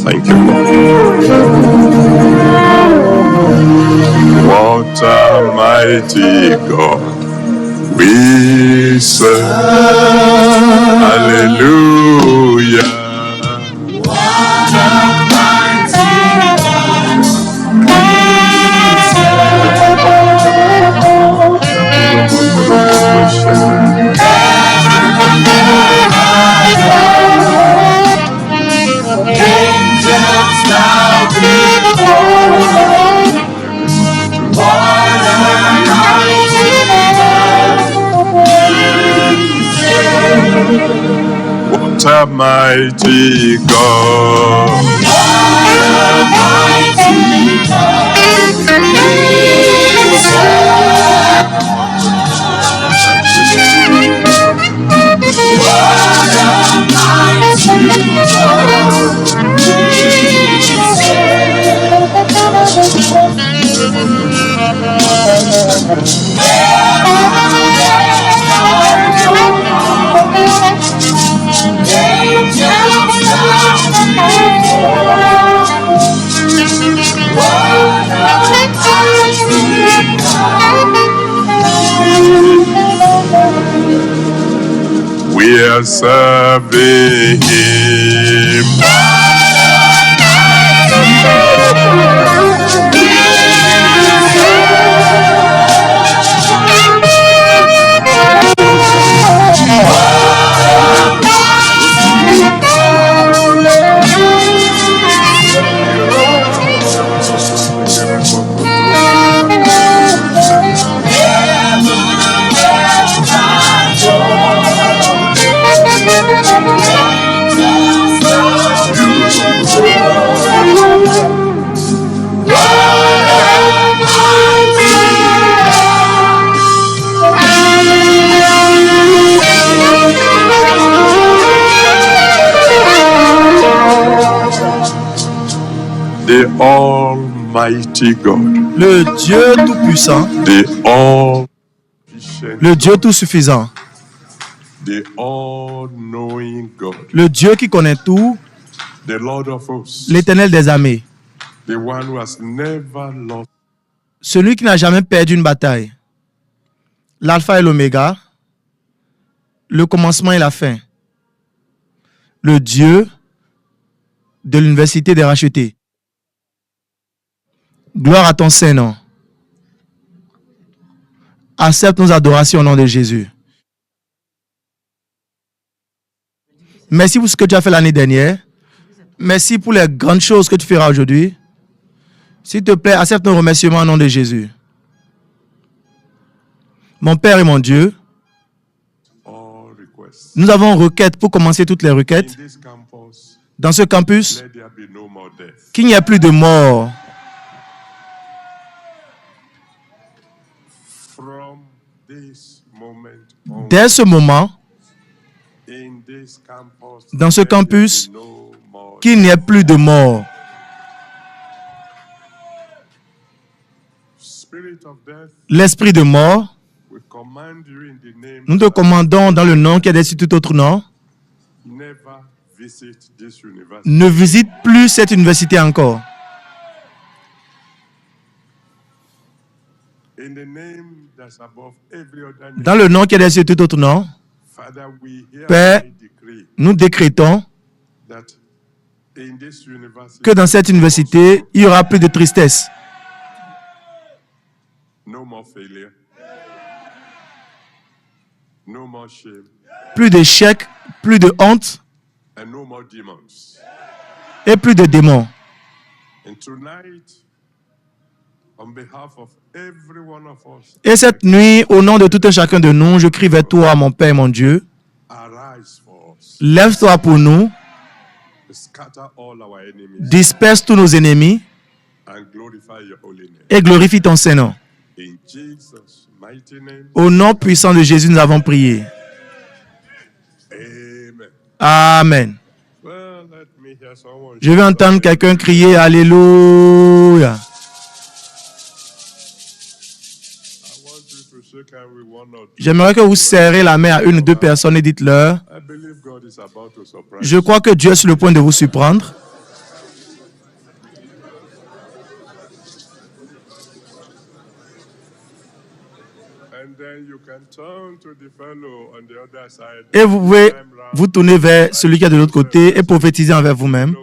Thank you, Lord. What a mighty God we serve. Hallelujah. What a mighty God What a mighty God. We are serving Him. The Almighty God. Le Dieu tout-puissant, The le Dieu tout-suffisant, The all-knowing God. le Dieu qui connaît tout, The Lord of hosts. l'Éternel des armées, The one who has never lost. celui qui n'a jamais perdu une bataille, l'alpha et l'oméga, le commencement et la fin, le Dieu de l'université des rachetés. Gloire à ton Saint-Nom. Accepte nos adorations au nom de Jésus. Merci pour ce que tu as fait l'année dernière. Merci pour les grandes choses que tu feras aujourd'hui. S'il te plaît, accepte nos remerciements au nom de Jésus. Mon Père et mon Dieu, nous avons une requête pour commencer toutes les requêtes. Dans ce campus, qu'il n'y ait plus de mort. Dès ce moment, dans ce campus, qu'il n'y ait plus de mort. L'esprit de mort, nous te commandons dans le nom qui est dessus tout autre nom, ne visite plus cette université encore. Dans le nom qui est dessus tout autre nom, Père, nous décrétons que dans cette université, il n'y aura plus de tristesse. Plus d'échecs, plus de honte et plus de démons. Et cette nuit, au nom de tout un chacun de nous, je crie vers toi, mon Père et mon Dieu. Lève-toi pour nous. Disperse tous nos ennemis et glorifie ton Saint-Nom. Au nom puissant de Jésus, nous avons prié. Amen. Je vais entendre quelqu'un crier Alléluia. J'aimerais que vous serrez la main à une ou deux personnes et dites-leur: je crois que Dieu est sur le point de vous surprendre. Et vous pouvez vous tourner vers celui qui est de l'autre côté et prophétiser envers vous-même.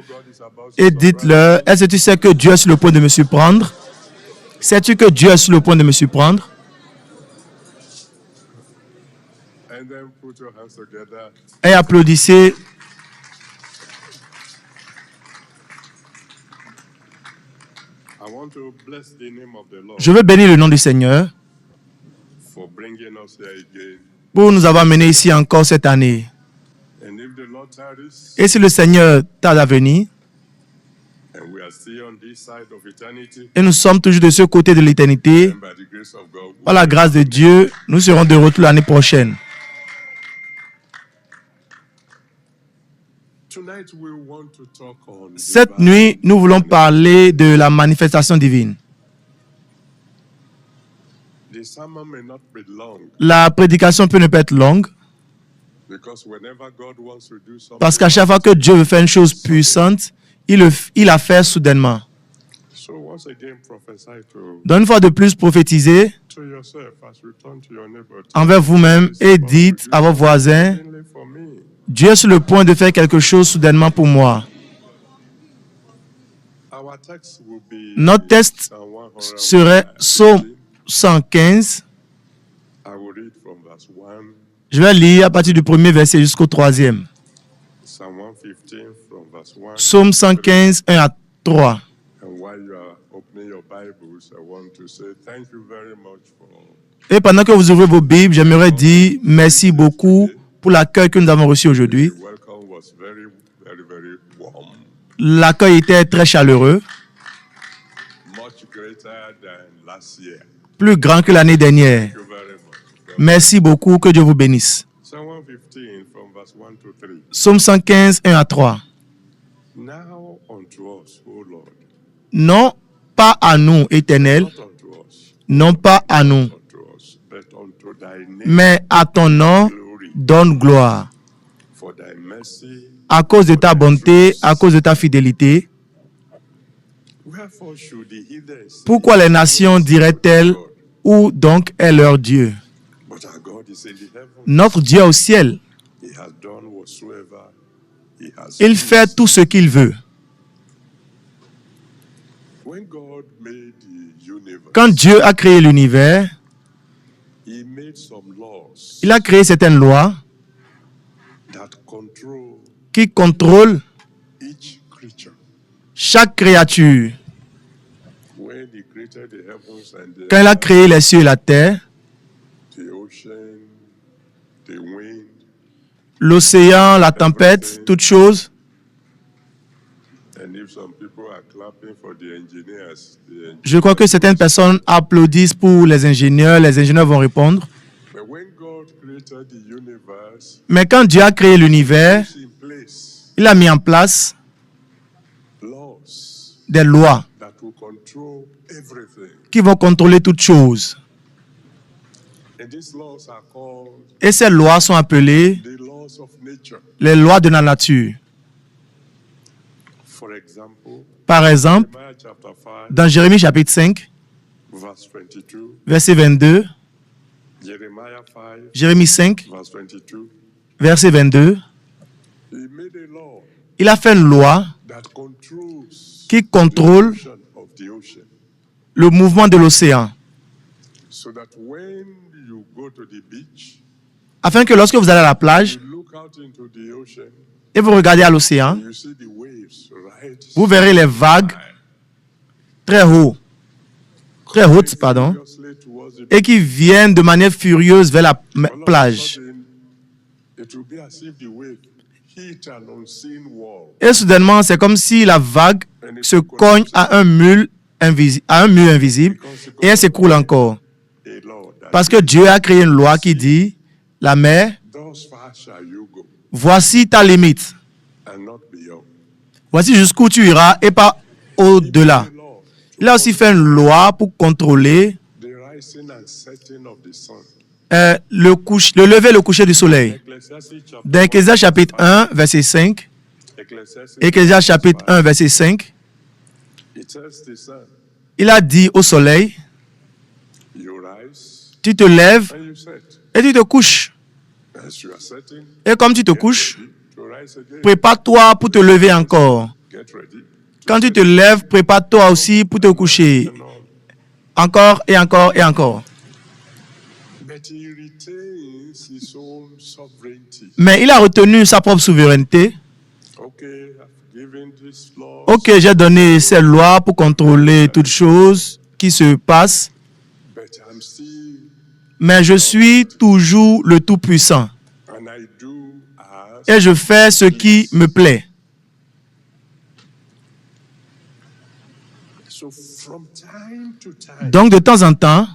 Et dites-leur: est-ce que tu sais que Dieu est sur le point de me surprendre? Sais-tu que Dieu est sur le point de me surprendre? Et applaudissez. I want to bless the name of the Lord Je veux bénir le nom du Seigneur for bringing us here again. pour nous avoir menés ici encore cette année. And if the Lord tarries, Et si le Seigneur tarde à venir, and we are still on this side of eternity, et nous sommes toujours de ce côté de l'éternité, and by the grace of God, par la grâce de Dieu, nous serons de retour l'année prochaine. tonight we want to talk on Cette divine nuit, nous voulons parler de la manifestation divine. The sermon may not be long La prédication peut ne pas être longue, because whenever God wants to do something, parce qu'à chaque fois que Dieu veut faire une chose puissante, il la fait soudainement. so once again prophesy Donc une fois de plus, prophétisez to yourself as you turn to your neighbor. envers vous-même et dites à vos voisins, Mainly for me. Dieu est sur le point de faire quelque chose soudainement pour moi. Our text will be Notre texte Psalm 115. serait Psaume 115. I will read from verse 1, Je vais lire à partir du premier verset jusqu'au troisième. Psalm 115 from verse 1. Psaume 115, 1 à 3. And while you are opening your Bibles, I want to say thank you very much for Et pendant que vous ouvrez vos Bibles, j'aimerais dire merci beaucoup pour l'accueil que nous avons reçu aujourd'hui. the welcome was very, very, very warm, L'accueil était très chaleureux, much greater than last year. plus grand que l'année dernière. Thank you very much. Merci beaucoup, que Dieu vous bénisse. Psalm 115 from verse 1 to 3. Psaume 115, 1 à 3. Now unto us, O Lord, Non pas à nous, Éternel, not unto us, non pas à nous, unto us, but unto thy name mais à ton nom glory, donne gloire. for thy mercy. À cause de ta bonté, à cause de ta fidélité. Wherefore should the heathen say, Pourquoi les nations diraient-elles, God, où donc est leur Dieu? but our God is in the heaven. Notre Dieu est au ciel. He has done whatsoever he has Il pleased. fait tout ce qu'il veut. When God made the universe, Quand Dieu a créé l'univers, he made some laws il a créé certaines lois that control qui contrôlent each creature. chaque créature. When he created the heavens and the Quand il a earth, créé les cieux et la terre, the ocean, the wind, l'océan, la tempête, toutes choses. and if some people are clapping for the engineers, Je crois que certaines personnes applaudissent pour les ingénieurs vont répondre. but when God created the universe, Mais quand Dieu a créé l'univers, he put in place il a mis en place laws des lois that will control everything. qui vont contrôler toutes choses. And these laws are called Et ces lois sont appelées the laws of nature. les lois de la nature. For example, Par exemple, Jeremiah chapter 5, dans Jérémie chapitre 5, verse 22, verset 22, Jeremiah 5, Jérémie 5, verse 22, verset 22, he made a law il a fait une loi that controls qui the contrôle motion of the ocean. le mouvement de l'océan. So that when you go to the beach, Afin que lorsque vous allez à la plage you look out into the ocean, et vous regardez à l'océan, you see the waves right vous verrez les vagues très hautes, pardon, furiously towards the et qui viennent de manière furieuse vers la All of a plage. sudden, it will be as if the wave hit an unseen wall. Et soudainement, c'est comme si la vague se cogne à un mur invisible et elle s'écroule encore. A law that Parce que Dieu a créé une loi qui dit, la mer, thus far shall you go, voici ta limite. and not beyond. Voici jusqu'où tu iras et pas au-delà. A law Il a aussi fait une loi pour contrôler the rising and setting of the sun. le lever et le coucher du soleil. Ecclesiastes chapter Dans Ecclésias chapitre 1, verset 5, 1, Ecclesiastes Ecclésias chapitre 1, verset 5, it tells the sun, il a dit au soleil, you rise tu te lèves and you set. et tu te couches. As you are setting, Et comme tu te couches, ready to rise again. prépare-toi pour te lever encore. Get ready. Quand tu te lèves, prépare-toi aussi pour te coucher. And all. Encore et encore et encore. But he retains his own sovereignty. Mais il a retenu sa propre souveraineté. Okay, I've given this law. Ok, j'ai donné ces lois pour contrôler toutes choses qui se passent, but I'm still, mais je suis toujours le Tout-Puissant and I do as et je fais ce qui me plaît. So from time to time, Donc, de temps en temps,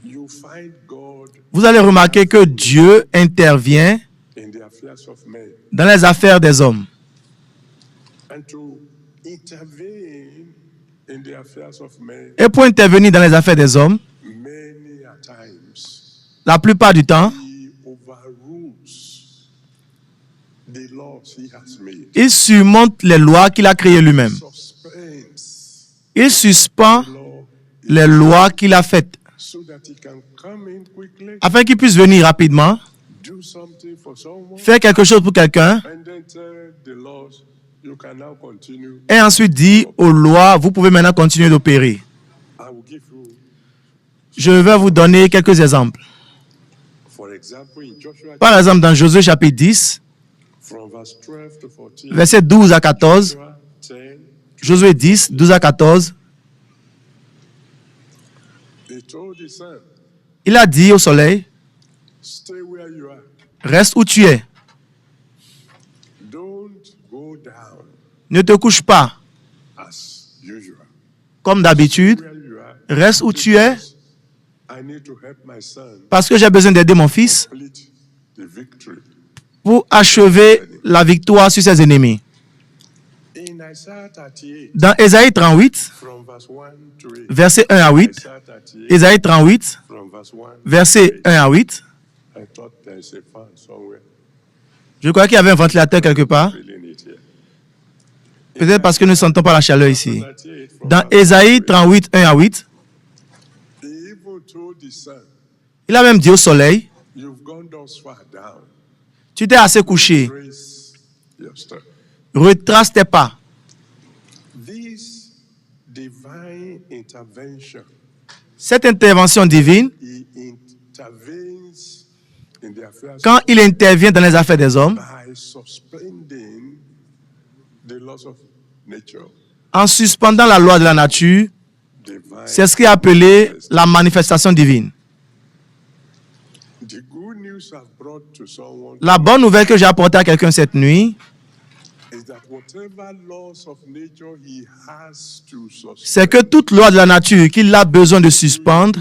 you find God vous allez remarquer que Dieu intervient in the affairs of men. dans les affaires des hommes. And to intervene in the affairs of men, Et pour intervenir dans les affaires des hommes, many a times, la plupart du temps, he overrules the laws he has made. il surmonte les lois qu'il a créées lui-même. Suspends Il suspend the law les lois qu'il a faites so that he can come in quickly, afin qu'il puisse venir rapidement, do something for someone, faire quelque chose pour quelqu'un and then tell the laws, you can now continue. et ensuite dire aux lois, vous pouvez maintenant continuer d'opérer. I will give you, Je vais vous donner quelques exemples. for example, in Joshua, Par exemple, dans Josué chapitre 10, from verse 12 to 14, versets 12 à 14, Joshua 10, Josué 10, 12 à 14, he told the sun, il a dit au soleil, stay where you are. reste où tu es, Don't go down ne te couche pas as usual. comme d'habitude, Where you are, reste où tu es I need to help my son parce que j'ai besoin d'aider mon fils complete the victory. pour achever la victoire sur ses ennemis. In Isaiah 38, Dans Ésaïe 38, from verse 1 to 8, versets 1 à 8, Isaiah 38, Ésaïe 38, from verse 1 versets 1 à 8, I thought there's a fan somewhere je crois qu'il y avait un ventilateur quelque part, feeling it here. peut-être parce que nous ne sentons pas la chaleur ici. 38, from Dans verse Ésaïe 38, 1 à 8, he even told the sun, il a même dit au soleil, you've gone thus far down. tu t'es assez couché, Trace your step. retrace tes pas. This divine intervention, Cette intervention divine, he intervenes in the affairs quand il intervient dans les affaires des hommes, by suspending the laws of nature. en suspendant la loi de la nature, Divine. c'est ce qui est appelé la manifestation divine. The good news I've brought to someone La bonne nouvelle que j'ai apportée à quelqu'un cette nuit, is that whatever laws of nature he has to suspend c'est que toute loi de la nature qu'il a besoin de suspendre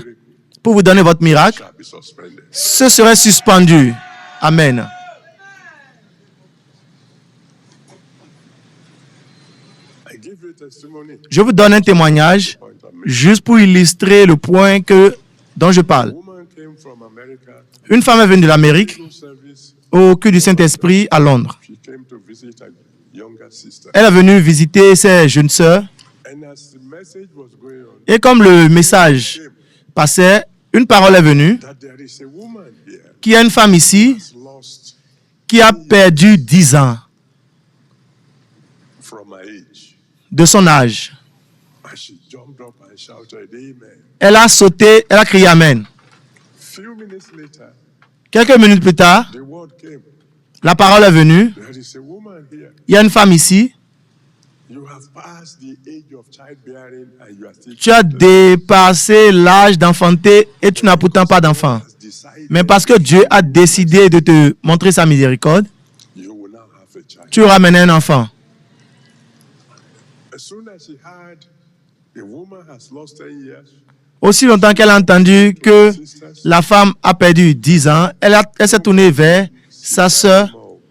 pour vous donner votre miracle, shall be suspended. ce serait suspendu. Amen. I give you a testimony. Je vous donne un témoignage Point I made. juste pour illustrer le point dont je A parle. woman came from America, Une femme est venue de l'Amérique no service. au culte du Saint-Esprit à Londres. She came to visit her younger sister. Elle est venue visiter ses jeunes sœurs And as the message was going on, et comme le message passait, une parole est venue that there is a woman here qu'il y a une femme ici who's lost qui a perdu 10 ans from her age. de son âge. And she jumped up and shouted, Amen. Elle a sauté, elle a crié Amen. Few minutes later, Quelques minutes plus tard, the word came. la parole est venue. There is a woman here. Il y a une femme ici. You have passed the age of childbearing and you are still Tu as dépassé l'âge d'enfanter et tu n'as pourtant pas d'enfant. has decided Mais parce que Dieu a décidé de te montrer sa miséricorde, you will now have a child. tu auras maintenant un enfant. As soon as she heard a woman has lost 10 years, Aussi longtemps qu'elle a entendu que la femme a perdu 10 ans, elle s'est tournée vers sa sœur. oh,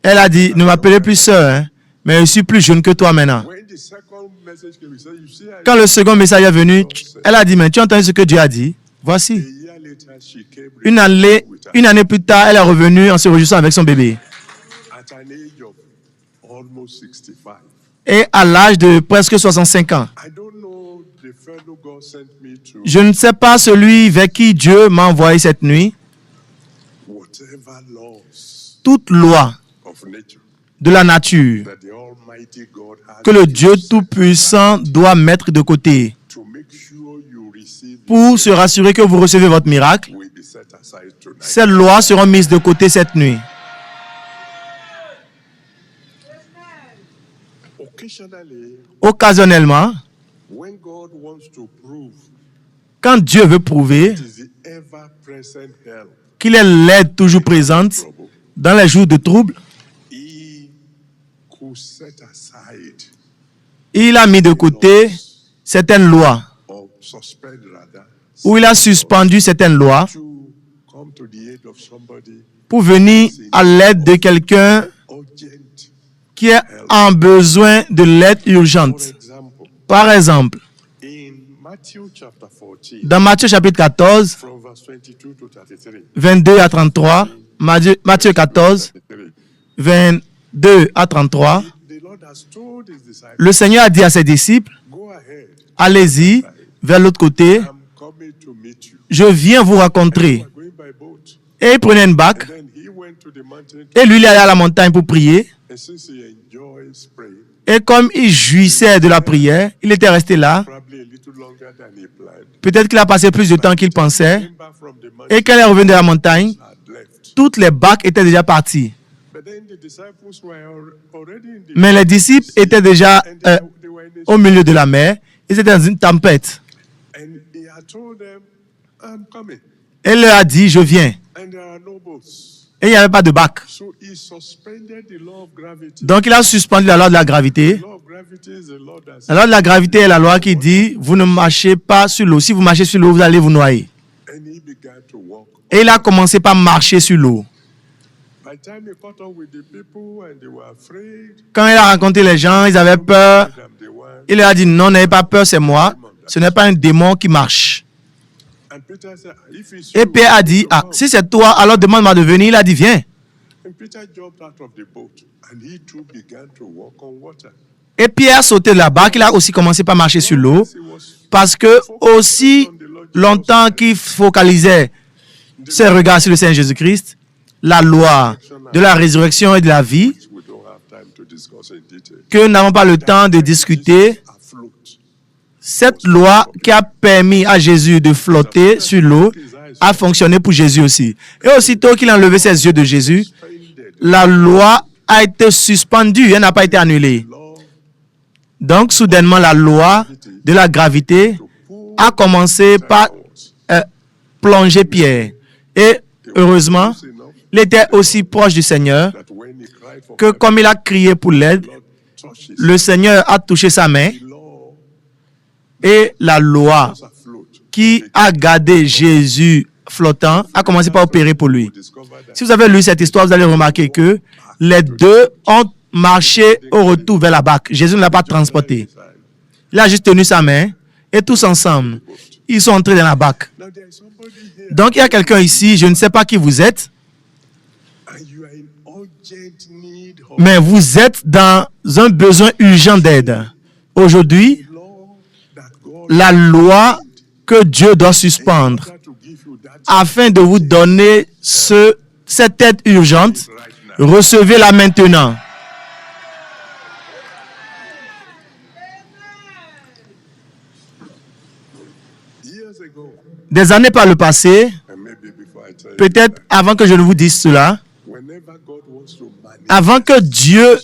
Elle a dit, ne m'appelez plus sœur, hein, mais je suis plus jeune que toi maintenant. when the second message came, he said, you see, Quand le second message est venu, elle a dit, mais tu as entendu ce que Dieu a dit? a Voici. year later, she came with her Une année plus tard, elle est revenue en se réjouissant avec son bébé. at an age of almost 65. Et à l'âge de presque 65 ans. I don't know the fellow God sent me to. Je ne sais pas celui vers qui Dieu m'a envoyé cette nuit. Whatever laws Toute loi of nature de la nature that the Almighty God has que le Dieu Tout-Puissant doit mettre de côté to make sure you receive pour se rassurer que vous recevez votre miracle, will be set aside tonight. ces lois seront mises de côté cette nuit. Occasionally, Occasionnellement, when God wants to prove quand Dieu veut prouver it is the ever-present help qu'il est l'aide toujours présente trouble, dans les jours de trouble, He could set aside il a mis de côté certaines lois, or suspend rather ou il a suspendu certaines lois to come to the aid of somebody pour venir à l'aide de quelqu'un urgent. qui est en besoin de l'aide For urgente. example, Par exemple, in Matthew chapter 14, dans Matthieu chapitre 14, from verse 22 to 33, 22 à 33, Matthieu 14, 33, 22 à 33, the Lord has told His disciples, le Seigneur a dit à ses disciples, go ahead, allez-y vers l'autre côté, I'm coming to meet you. je viens vous rencontrer. We're going by boat. Et il prenait une barque, Then he went to the mountain, et lui il allait à la montagne pour prier. and since he enjoys praying, Et comme il jouissait de la prière, il était resté là. probably a little longer than he planned, Peut-être qu'il a passé plus de temps qu'il pensait. came back from the mountain, Et quand il est revenu de la montagne, had left. toutes les barques étaient déjà parties. But then the disciples were already in the Mais les disciples étaient déjà and they were in a au milieu de la mer. Ils étaient dans une tempête. and he had told them, I'm coming. Et il leur a dit, je viens. And there are no boats. Et il n'y avait pas de barque. So he suspended the law of gravity. Donc il a suspendu la loi de la gravité. The law of gravity is the law that La loi de la gravité est la loi qui dit, vous ne marchez pas sur l'eau. Si vous marchez sur l'eau, vous allez vous noyer. and he began to walk. Et il a commencé par marcher sur l'eau. By the time he caught up with the people and they were afraid, Quand il a rencontré les gens, ils avaient peur. them they were. Il leur a dit, non, n'ayez pas peur, c'est moi. Ce n'est pas un démon qui marche. And Peter said, if it's Et you, Pierre a dit, ah, si c'est toi, alors demande-moi de venir. Il a dit, viens. and Peter jumped out of the boat and he too began to walk on water. Et Pierre a sauté de la barque. Il a aussi commencé par marcher sur l'eau. He was Parce que aussi longtemps qu'il focalisait ses regards sur le Seigneur Jésus-Christ, la loi de la résurrection et de la vie, we don't have time to discuss in detail. que nous n'avons pas le temps de discuter, Afloat. cette loi qui a permis à Jésus de flotter sur l'eau a fonctionné pour Jésus aussi. Et aussitôt qu'il a enlevé ses yeux de Jésus, Suspended la loi a été suspendue, elle n'a pas été annulée. law Donc, soudainement, la loi de la gravité a commencé par plonger Pierre. Et heureusement, enough il était aussi proche du Seigneur that when he cried for que comme il a crié pour l'aide, God touches le Seigneur a touché sa main the law et la loi was afloat. qui a gardé Jésus flottant a commencé par opérer pour lui. Discover that Si vous avez lu cette histoire, vous allez remarquer que les deux ont marché au retour vers la barque. Jésus ne l'a pas transporté. Il a juste tenu sa main et tous ensemble, ils sont entrés dans la barque. now there is somebody here Donc il y a quelqu'un ici, je ne sais pas qui vous êtes, and you are in urgent need of mais vous êtes dans un besoin urgent d'aide. Aujourd'hui, law that God la loi que Dieu doit suspendre had to give you that afin de vous donner cette aide urgente, right now. recevez-la maintenant. Years ago, Des années par le passé, and maybe before I tell you, peut-être avant que je ne vous dise cela, whenever God wants to manifest avant que Dieu,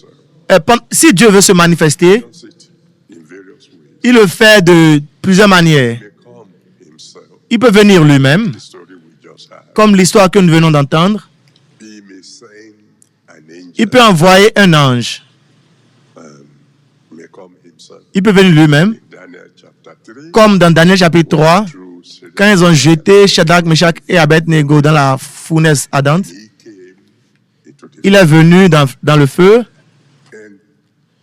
si Dieu veut se manifester, it in various ways, il le fait de plusieurs manières. may come himself. Il peut venir lui-même, The story we just had. comme l'histoire que nous venons d'entendre. He may send an angel, Il peut envoyer un ange. may come himself. Il peut venir lui-même, Daniel chapter 3, comme dans Daniel chapitre 3, through Shadrach, quand ils ont jeté Shadrach, Meshach et Abednego dans la fournaise ardente. he came into the Il est venu dans le feu and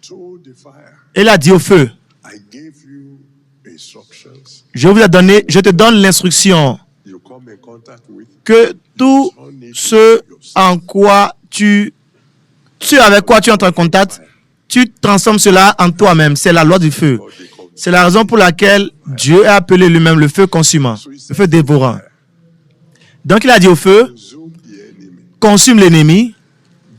told the fire, et il a dit au feu, I gave you instructions. je te donne l'instruction You come in contact with que tout ce en quoi avec quoi tu entres en contact, tu transformes cela en toi-même. C'est la loi du feu. God, they come. C'est la raison pour laquelle Dieu a appelé lui-même le feu consumant, le feu dévorant. Donc il a dit au feu, Consume the enemy, consume l'ennemi,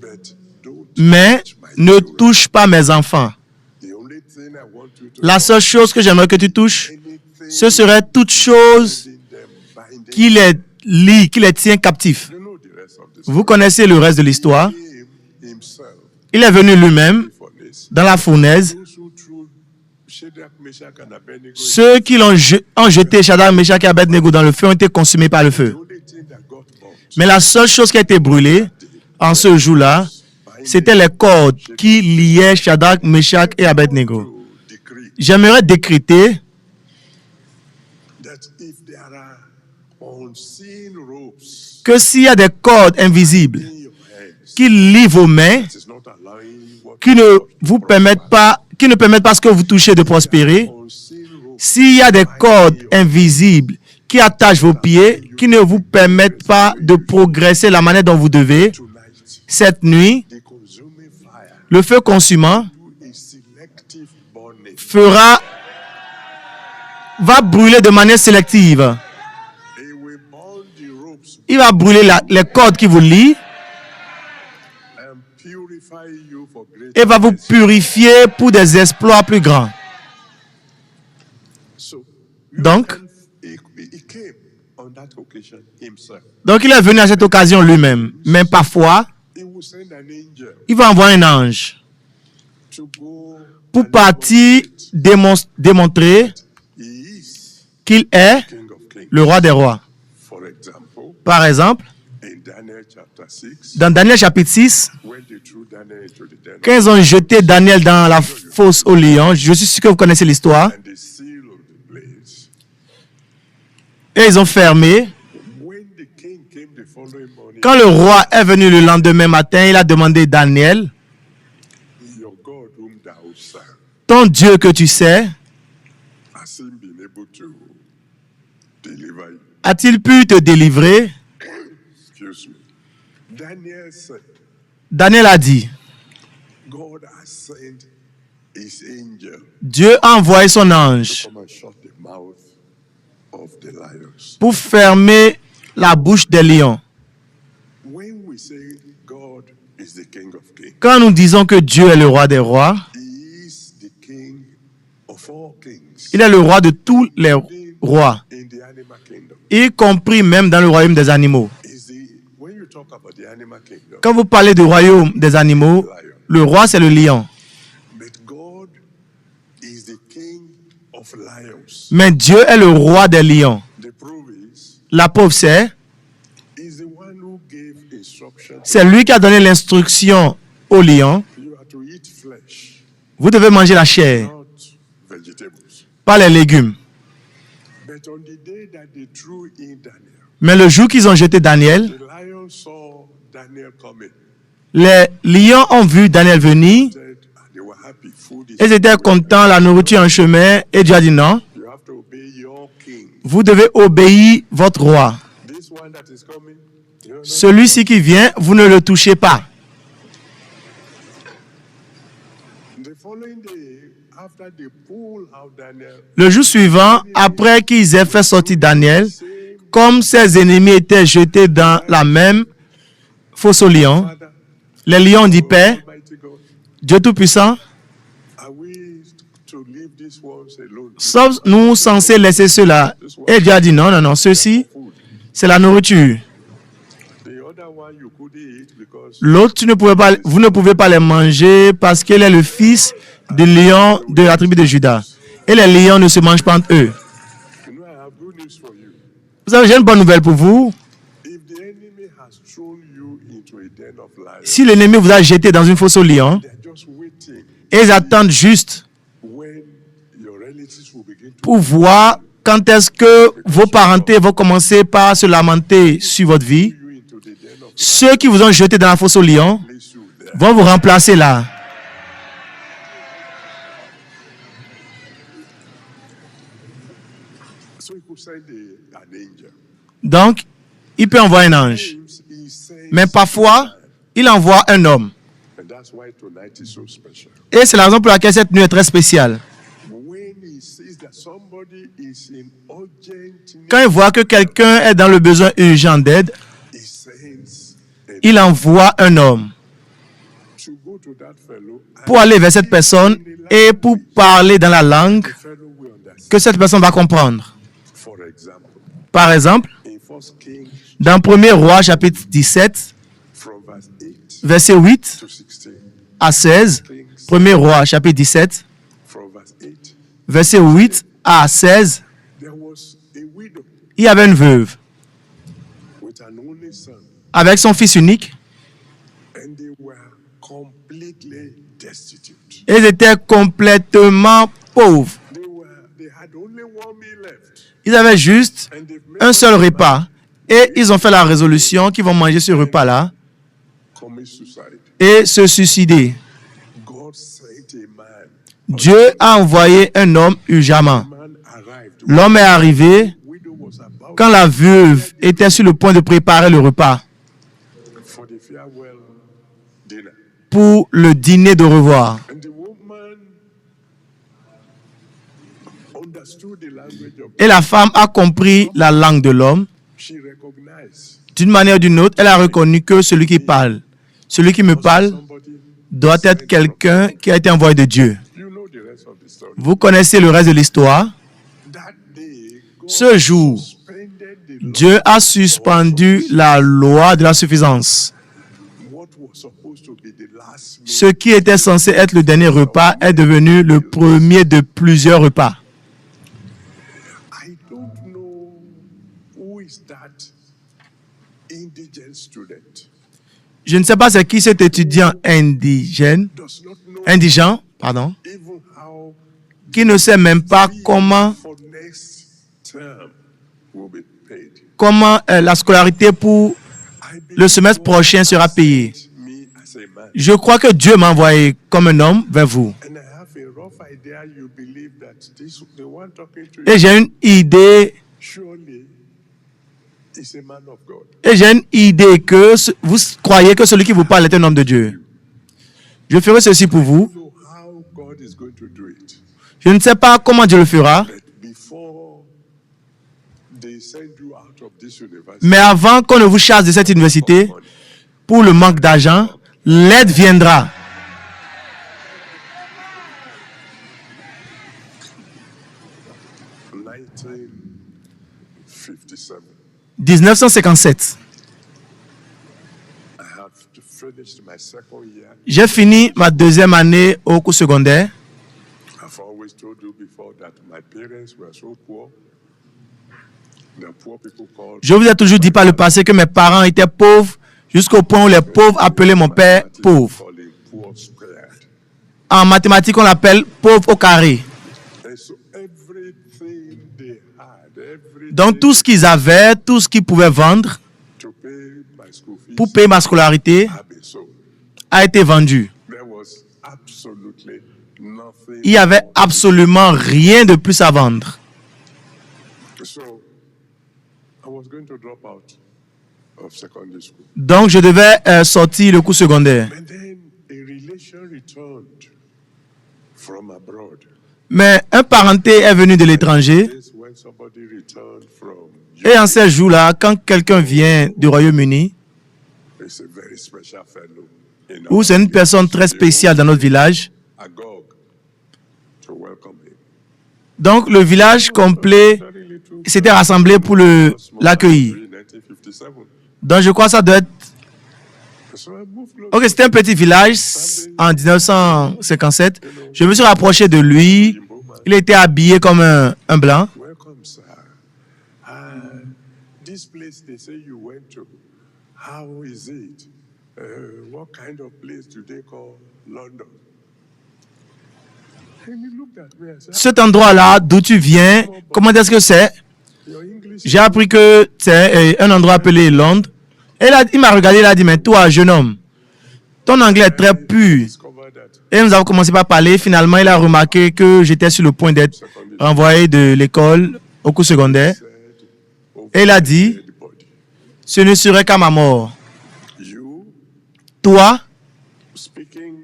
but don't mais touch my ne children. touche pas mes enfants. The only thing I want you to La seule chose que j'aimerais que tu touches, anything ce serait toute chose in them binding. qui les lie, qui les tient captifs. You know the rest of this. Vous connaissez le reste de l'histoire. Him himself Il est venu lui-même for this. dans la fournaise. Those who through Shadrach, Meshach, and Abednego, Ceux qui ont jeté Shadrach, Meshach et Abednego dans le feu ont été consumés par le the feu. only thing that got burnt Mais la seule chose qui a été brûlée en ce jour-là, c'était les cordes qui liaient Shadrach, Meshach et Abednego. to decree J'aimerais décréter that if there are unseen ropes que s'il y a des cordes invisibles in your hands, qui lient vos mains, it is not allowing what qui ne permettent pas ce que vous touchez de prospérer, unseen ropes s'il y a des cordes invisibles qui attachent vos pieds, qui ne vous permettent pas de progresser la manière dont vous devez, tonight. cette nuit, The consuming fire le feu consumant do a selective burning. va brûler de manière sélective. It will burn the ropes Il va brûler les cordes qui vous lient and purify you for great et va vous purifier pour des exploits plus grands. So Donc, he came on that occasion himself. il est venu à cette occasion lui-même. Mais parfois, He will send an angel il va envoyer un ange to go pour and partir démontrer he is qu'il est King of Kings. le roi des rois. For example, Par exemple, in Daniel chapter 6, dans Daniel chapitre 6, when they threw Daniel into the den quand ils ont jeté Daniel dans la fosse au lion, je suis sûr que vous connaissez l'histoire, and the seal of the place, et ils ont fermé. when the king came the following morning, Quand le roi est venu le lendemain matin, il a demandé Daniel, your God whom thou serve, ton Dieu que tu sais, has he been able to deliver you? a-t-il pu te délivrer? Excuse me. Daniel said, Daniel a dit, God has sent his angel Dieu a envoyé son ange come and shut the mouth of the lions. pour fermer la bouche des lions. When we say God is the King of Kings, Quand nous disons que Dieu est le roi des rois, he is the King of all kings, il est le roi de tous les rois, in the animal kingdom. y compris même dans le royaume des animaux. When you talk about the animal kingdom, Quand vous parlez du royaume des animaux, le roi c'est le lion. but God is the King of lions. Mais Dieu est le roi des lions. The proof is, La preuve c'est, he's the one who gave instruction. c'est lui qui a donné l'instruction au lion. You are to eat flesh, Vous devez manger la chair, not vegetables. pas les légumes. But on the day that they threw in Daniel, Mais le jour qu'ils ont jeté Daniel, the lions saw Daniel coming. les lions ont vu Daniel venir. Said, they were happy. Food is. Ils étaient contents, la nourriture en chemin. Et Dieu a dit non, You have to obey your king. vous devez obéir votre roi. This one that is coming, you know, Celui-ci qui vient, vous ne le touchez pas. the following day, after they pull out Daniel, Le jour suivant, après qu'ils aient fait sortir Daniel, same comme ses ennemis étaient jetés dans la même fosse aux lions, Father, les lions ont dit, Père, Almighty God, Dieu Tout-Puissant, are we to leave these ones alone? sommes-nous censés laisser cela? Et Dieu a dit, non, non, non, ceci, Food. c'est la nourriture. The other one you couldn't eat because L'autre, vous ne pouvez pas les manger parce qu'il est le fils du lion de la tribu de Juda. Et les lions ne se mangent pas entre eux. you know I have good news for you. Vous savez, j'ai une bonne nouvelle pour vous. If the enemy has thrown you into a den of lions, Si l'ennemi vous a jeté dans une fosse aux lions, they're just waiting et ils attendent juste when your relatives will begin to pour voir quand est-ce que vos parentés vont commencer par se lamenter sur votre vie. you into the den of Ceux qui vous ont jeté dans la fosse aux lions place you there. vont vous remplacer là. So he could send an angel. Donc, il peut envoyer un ange. He sends, Mais parfois, il envoie un homme. and that's why tonight is so special. Et c'est la raison pour laquelle cette nuit est très spéciale. When he sees that somebody is in urgent need, Quand il voit que quelqu'un est dans le besoin urgent d'aide, he sends a il envoie un homme to go to that fellow, and pour aller vers cette personne et pour parler dans la langue the fellow will understand. que cette personne va comprendre. For example, Par exemple, in 1 Kings dans 1er Roi chapitre 17, from verse 8 verset 8 to 16, à 16, 1er Roi chapitre 17, from verse 8 verset verset 8 à 16, there was a widow il y avait une veuve with an only son, avec son fils unique. and they were completely destitute. Ils étaient complètement pauvres. They had only one meal left, Ils avaient juste and they've made un seul up their repas. Et ils ont fait la résolution qu'ils vont manger ce repas-là mind, commit suicide. et se suicider. God sent a man. Dieu a envoyé un homme urgemment. Man arrived. L'homme est arrivé Widow was about quand la veuve était sur le point de préparer le repas for the farewell dinner, pour le dîner de revoir. and the woman understood the language of. Et la femme a compris la langue de l'homme. She recognized D'une manière ou d'une autre, elle a reconnu que celui qui parle, celui qui me parle, somebody. doit être quelqu'un qui a été envoyé de Dieu. You know the rest of the story. Vous connaissez le reste de l'histoire. That day, God Ce jour, suspended the law. Dieu a suspendu la loi de la suffisance. What was supposed to be the last meal. Ce qui était censé être le dernier repas est devenu le premier de plusieurs repas. I don't know who is that indigent student. Je ne sais pas c'est qui cet étudiant indigène, Does not know indigent, pardon, even how qui ne sait même pas comment for next term will be paid. la scolarité pour I le semestre prochain sera payée. me as a man, Je crois que Dieu m'a envoyé comme un homme vers vous. and I have a rough idea you believe that this the one talking to Et you j'ai une idée, surely is a man of God. vous croyez que celui qui vous parle est un homme de Dieu. Je ferai ceci pour vous. I don't know how God is going to do it, Je ne sais pas comment Dieu le fera, but before they send you out of this university, mais avant qu'on ne vous chasse de cette université, pour le manque d'argent, l'aide viendra. in 1957, 1957. I have finished my second year. J'ai fini ma deuxième année au cours secondaire. I've always told you before that my parents were so poor. The poor people called Je vous ai toujours dit par le passé que mes parents étaient pauvres, jusqu'au point où les pauvres appelaient mon père pauvre. call him poor squared. En mathématiques, on l'appelle pauvre au carré. And so everything they had, everything Donc tout ce qu'ils avaient, tout ce qu'ils pouvaient vendre to pay my school fees pour payer ma scolarité had been sold. a été vendu. There was absolutely nothing. Il n'y avait absolument rien de plus à vendre. So I was going to drop out of secondary school. Donc je devais sortir le cours secondaire. And then a relation returned from abroad. Mais un parenté est venu de l'étranger. This when somebody returned from Et en ces jours-là, quand quelqu'un vient du Royaume-Uni, it's a very special fellow in ou our c'est une personne très spéciale dans notre village, Agog to welcome him. donc le village complet Very little s'était rassemblé pour l'accueillir. 1957. Donc je crois que ça doit être... So I moved close. Ok, c'était un petit village en 1957. Je me suis rapproché de lui. Il était habillé comme un blanc. Welcome, sir. This place they say you went to, how is it? What kind of place do they call London? And he looked at me and said, Cet endroit-là, d'où tu viens, comment est-ce que c'est? your English J'ai appris que c'est un endroit appelé Londres. Et là, il m'a regardé, il a dit, mais toi, jeune homme, ton anglais est très pur. discovered that Et nous avons commencé par parler. Finalement, il a remarqué que j'étais sur le point d'être renvoyé de l'école au cours secondaire. said, Et il a dit, dead body. ce ne serait qu'à ma mort. You Toi, speaking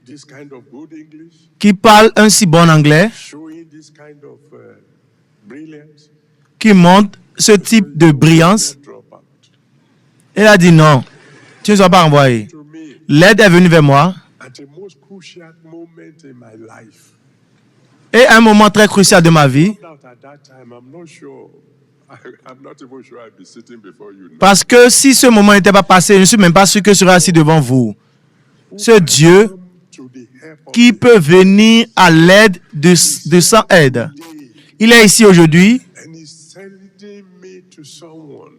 this kind of good English, qui parle un si bon anglais, showing this kind of brilliance, qui montre ce type de brillance, drop out. il a dit non, tu ne seras pas envoyé. To me, L'aide est venue vers moi. at the most crucial moment in my life, Et à un moment très crucial de ma vie, out at that time, I'm not sure. I'm not even sure I'd be sitting before you now. parce que si ce moment n'était pas passé, je ne suis même pas sûr que je serais assis devant vous. Ce Dieu To the qui peut venir à l'aide de sans aide. Il est ici aujourd'hui and he's sending me to someone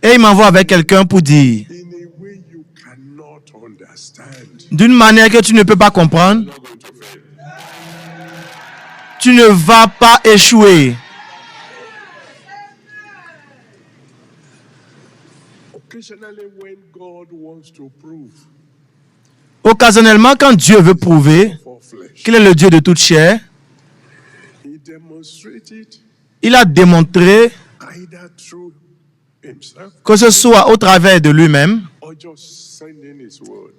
et il m'envoie avec quelqu'un pour dire, in a way you cannot understand. d'une manière que tu ne peux pas comprendre, You're not going to fail. tu ne vas pas échouer. Occasionally, when God wants to prove Occasionnellement, quand Dieu veut prouver for flesh, qu'il est le Dieu de toute chair, he demonstrated il a démontré either through himself que ce soit au travers de lui-même or just sending his word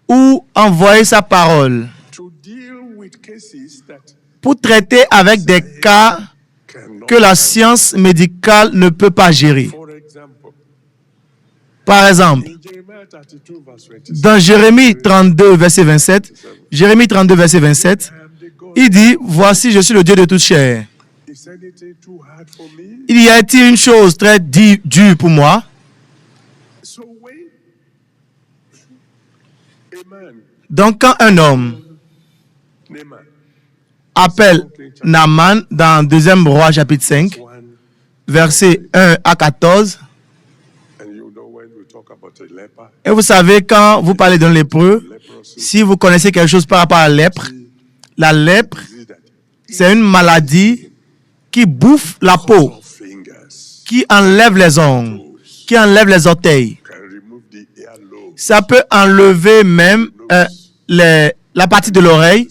ou envoyer sa parole to deal with cases that pour traiter avec des cas cannot. que la science médicale ne peut pas gérer. For example, Par exemple, in Jeremiah 32, verse 27, dans Jérémie 32, verset 27, Jérémie 32, verset 27, I am the God. il dit, voici, je suis le Dieu de toute chair. Is anything too hard for me? Il y a-t-il une chose très dure pour moi? So when a man, Donc, quand un homme Naaman, appelle Naaman dans 2e Roi chapitre 5, 1, versets 1 à 14, and you know when we talk about a leper, et vous savez, quand vous parlez d'un lépreux, leprosy si vous connaissez quelque chose par rapport à la lèpre, is that c'est une maladie qui bouffe la peau, of fingers qui enlève les ongles, qui enlève les orteils. can remove the earlobe. Ça peut enlever même la partie de l'oreille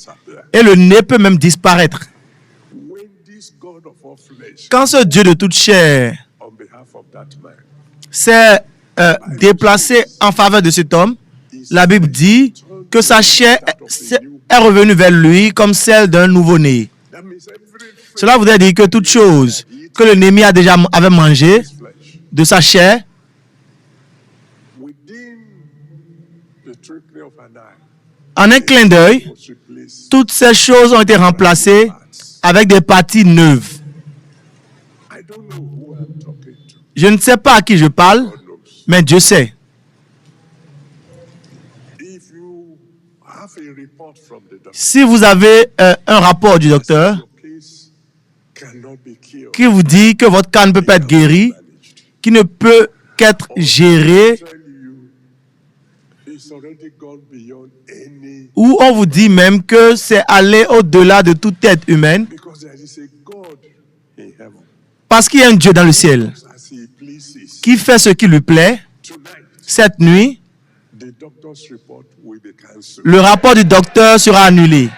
et le nez peut même disparaître. When this God of all flesh, Quand ce Dieu de toute chair on behalf of that man, s'est déplacé en faveur de cet homme, la Bible dit que sa chair est revenue vers lui comme celle d'un nouveau-né. that means everything Cela voudrait dire que toute chose que le Némi avait mangé flesh de sa chair, within the twinkling of an eye en un clin d'œil, was replaced. toutes ces choses ont été remplacées avec des parties neuves. I don't know who I'm talking to. Je ne sais pas à qui je parle, God knows. mais Dieu sait. If you have a report from the doctor, Si vous avez un rapport du docteur your case cannot be cured, qui vous dit que votre cas ne peut pas être guéri, managed. qui ne peut qu'être géré, Tell you, it's already gone beyond any, ou on vous dit même que c'est aller au-delà de toute tête humaine, because there is a God in heaven parce qu'il y a un Dieu dans le ciel as He pleases. qui fait ce qui lui plaît. Tonight, Cette nuit, the doctor's report will be cancelled. le rapport du docteur sera annulé.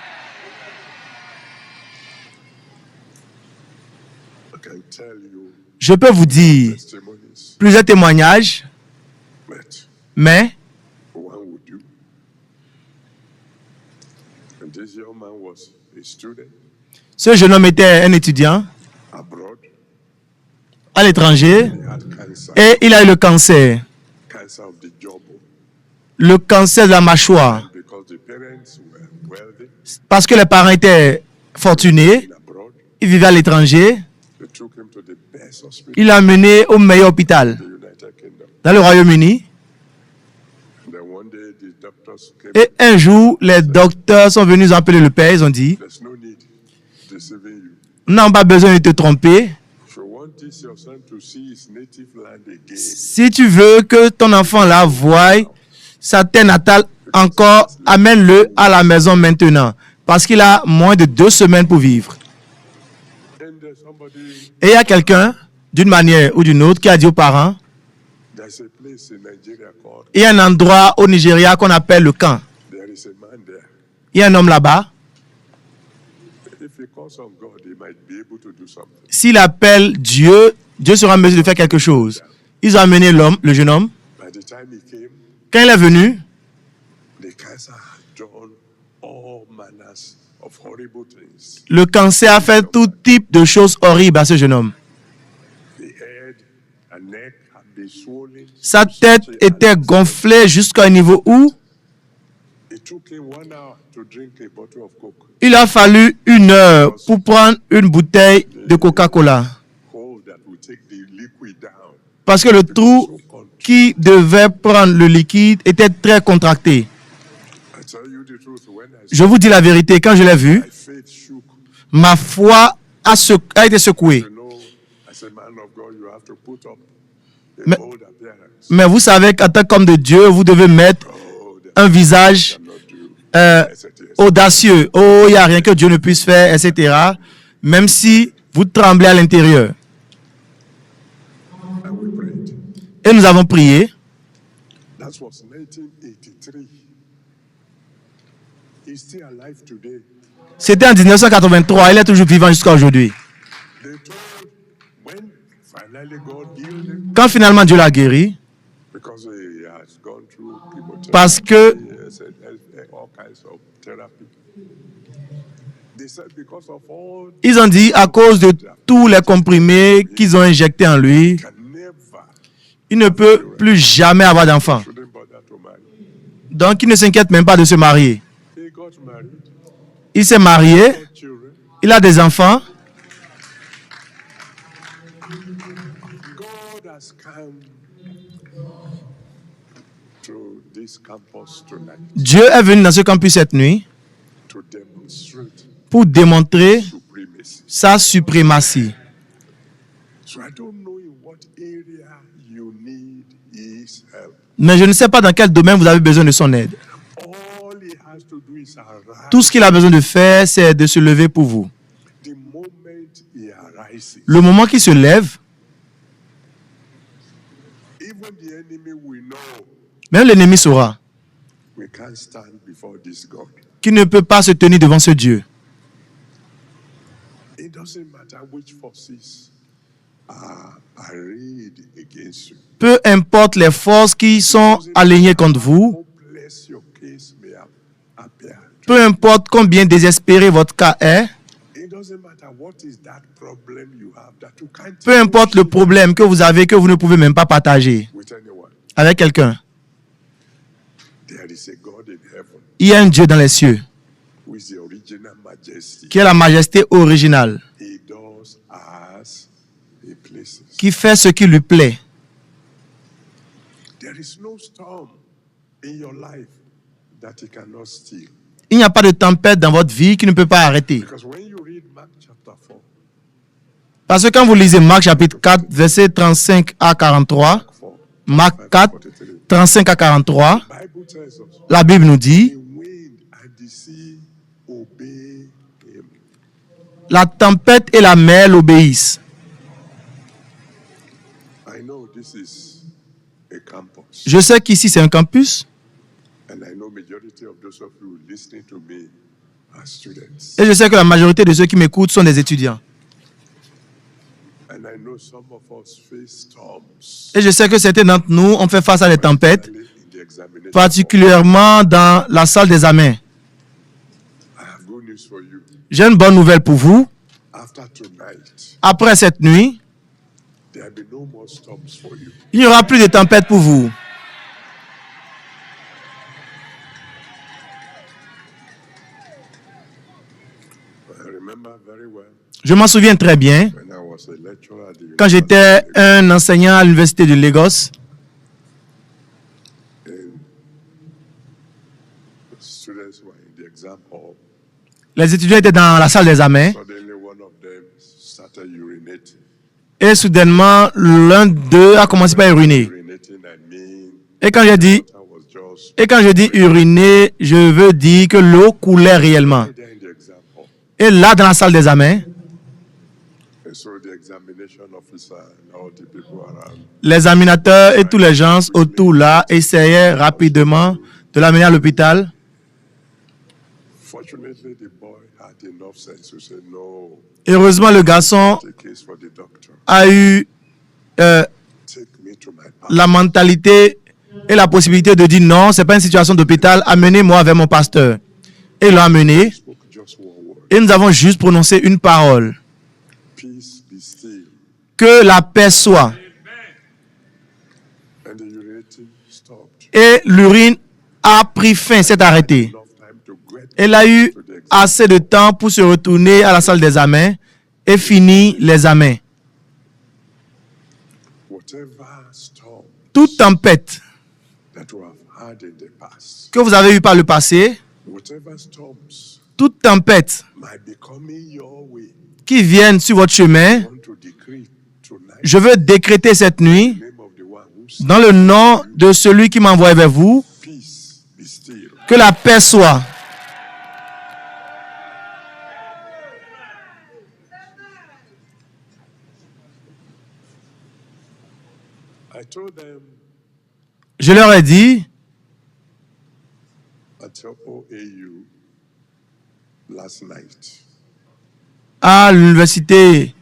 I can tell you Je peux vous dire testimonies, plusieurs témoignages, but mais one would do. And this young man was a student ce jeune homme était un étudiant abroad. à l'étranger He had cancer, et il a eu le cancer of the jawbone, de la mâchoire, because the parents were wealthy parce que les parents étaient fortunés, in abroad. ils vivaient à l'étranger, They took him to the best hospital il l'a mené au meilleur hôpital in the United Kingdom. dans le Royaume-Uni. And then one day the doctors came. Et un jour, les docteurs sont venus appeler le père, ils ont dit, There's no need deceiving you. nous n'avons pas besoin de te tromper. If you want this your son to see his native land again, Si tu veux que ton enfant là voie sa terre natale encore, amène-le à la maison maintenant. Parce qu'il a moins de 2 semaines pour vivre. and there's somebody, Et il y a quelqu'un, d'une manière ou d'une autre, qui a dit aux parents, there's a place in Nigeria called, il y a un endroit au Nigeria qu'on appelle le camp. there is a man there. Il y a un homme là-bas. If he calls on God, he might be able to do something. S'il appelle Dieu, Dieu sera en mesure de faire quelque chose. Ils ont amené l'homme, le jeune homme. By the time he came, Quand il est venu, the cancer had done all manners of horrible things. le cancer a fait tout type de choses horribles à ce jeune homme. The head and neck had been swollen. Sa tête était gonflée jusqu'à un niveau où It took him 1 hour to drink a bottle of Coke. il a fallu 1 heure pour prendre une bouteille de Coca-Cola. Hole that will take the liquid down. Parce que le trou qui devait prendre le liquide était très contracté. I tell you the truth, when I Je vous dis la vérité, quand je l'ai vu, my faith shook. ma foi a été secouée. You know, as a man of God, you have to put up a Mais- bold appearance. Mais vous savez qu'en tant qu'homme de Dieu, vous devez mettre Oh, they un visage cannot do, etc. audacieux. Oh, il n'y a rien que Dieu ne puisse faire, etc. Même si vous tremblez à l'intérieur. And we prayed. Et nous avons prié. That was 1983. He's still alive today. C'était en 1983. Il est toujours vivant jusqu'à aujourd'hui. They told when finally God healed him Quand finalement Dieu l'a guéri, because he has gone through chemotherapy, parce que all kinds of therapy. They said because of all ils ont dit à cause de tous les comprimés qu'ils ont injectés en lui, can never il ne peut plus jamais avoir d'enfant. shouldn't bother to marry. Donc il ne s'inquiète même pas de se marier. He got married, Il s'est marié, got children. il a des enfants. God has come to this campus tonight Dieu est venu dans ce campus cette nuit to demonstrate pour démontrer supremacy. sa suprématie. So I don't know in what area you need his help. Mais je ne sais pas dans quel domaine vous avez besoin de son aide. All he has to do is arise. Tout ce qu'il a besoin de faire, c'est de se lever pour vous. The moment he arises, Le moment qu'il se lève, even the enemy will know même l'ennemi saura we can't stand before this God. qu'il ne peut pas se tenir devant ce Dieu. It doesn't matter which forces are arrayed against you. Peu importe les forces qui sont alignées contre vous, Hopeless your case may appear. peu importe combien désespéré votre cas est, It doesn't matter what is that problem you have that you can't peu importe le problème que vous avez que vous ne pouvez même pas partager with anyone. avec quelqu'un, There is a God in heaven il y a un Dieu dans les cieux who is the original majesty. qui est la majesté originale, He does as he pleases. qui fait ce qui lui plaît. There is no storm in your life that he cannot steal. Il n'y a pas de tempête dans votre vie qui ne peut pas arrêter. Because when you read Mark chapter 4, Parce que quand vous lisez Marc chapitre 4, versets 35 à 43, 4 Marc 4, 43, 35 à 43, the Bible tells us la Bible nous dit, the wind and the sea obey him. la tempête et la mer l'obéissent. I know this is a campus, Je sais qu'ici c'est un campus and I know majority of those of you listening to me are students, et je sais que la majorité de ceux qui m'écoutent sont des étudiants. and I know some of us face storms, Et je sais que certains d'entre nous ont fait face à des tempêtes, particularly in the examination. particulièrement dans la salle d'examen. I have good news for you. J'ai une bonne nouvelle pour vous. After tonight, Après cette nuit, there will be no more storms for you. il n'y aura plus de tempêtes pour vous. I remember very well Je m'en souviens très bien when I was a lecturer at the quand j'étais un enseignant à l'université de Lagos. and the students were in the exam hall. Les étudiants étaient dans la salle d'examen Suddenly, one of them started urinating. et soudainement, l'un d'eux a commencé par uriner. Urinating, I mean, Et quand je dis uriner, je veux dire que l'eau coulait réellement. there in the exam hall. Et là, dans la salle d'examen, And so the examination officer and all the people around l'examinateur et tous les gens autour là essayaient rapidement de l'amener à l'hôpital. fortunately, the boy had enough sense to say, no, Heureusement, le garçon the case for the doctor. a eu Take me to my pastor. la mentalité et la possibilité de dire non, c'est pas une situation d'hôpital, amenez-moi vers mon pasteur. Et il l'a amené Spoke just one word. et nous avons juste prononcé une parole. Peace be still. Que la paix soit. And the urinating stopped. Et l'urine a pris fin, s'est arrêtée. Enough time to get Elle a eu to the exam. assez de temps pour se retourner à la salle d'examen et finir l'examen. Whatever storm Toute tempête that we have had in the past, que vous avez eue par le passé, whatever whatever storms toute tempête might be coming your way, qui vienne sur votre chemin, I want to decree tonight, je veux décréter cette nuit, in the name of the one who said, dans le nom de celui qui m'a envoyé vers vous, peace be still. que la paix soit. I told them Je leur ai dit, at OAU last night, à l'université,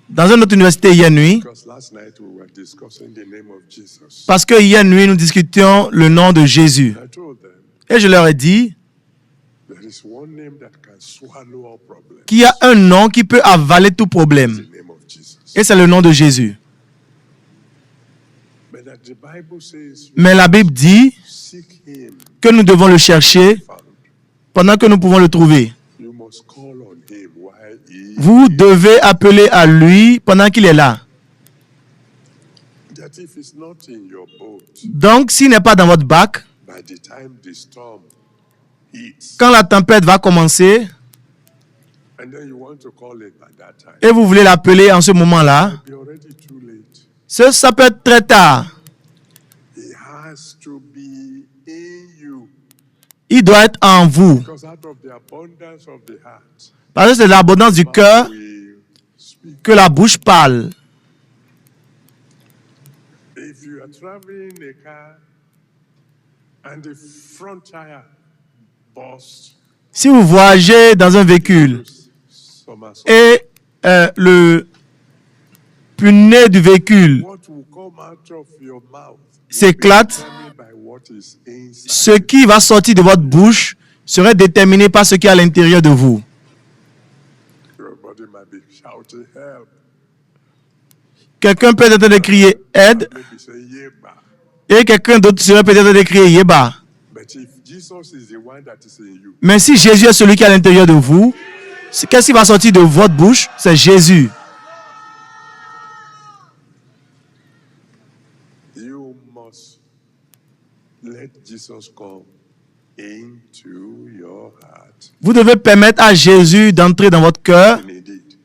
dans une autre université hier nuit, because last night we were discussing the name of Jesus. parce que hier nuit, nous discutions le nom de Jésus. I told them Et je leur ai dit there is one name that can swallow all problems. qu'il y a un nom qui peut avaler tout problème. The name of Jesus. Et c'est le nom de Jésus. But that the Bible says, Mais la Bible dit seek him, que nous devons le chercher found. pendant que nous pouvons le trouver. You must call on him while he Vous devez appeler à lui pendant qu'il est là. that if it's not in your boat, Donc, s'il n'est pas dans votre bac, by the time the storm hits, quand la tempête va commencer and then you want to call him at that time, et vous voulez l'appeler en ce moment-là, it'll be already too late. ça peut être très tard. He has to be in you, Il doit être en vous. because out of the abundance of the heart, Parce que c'est de l'abondance du cœur we speak. que la bouche parle. If you are traveling in a car and the front tire bursts, Si vous voyagez dans un véhicule somersault, et le pneu du véhicule what will come out of your mouth s'éclate, determined by what is inside. ce qui va sortir de votre bouche serait déterminé par ce qui est à l'intérieur de vous. Your body might be shouting help, Quelqu'un peut être en train de crier aide maybe say yeba. et quelqu'un d'autre serait peut-être en train de crier yeba. But if Jesus is the one that is in you, Mais si Jésus est celui qui est à l'intérieur de vous, qu'est-ce qui va sortir de votre bouche? C'est Jésus. you must let Jesus come into your heart. Vous devez permettre à Jésus d'entrer dans votre cœur And indeed,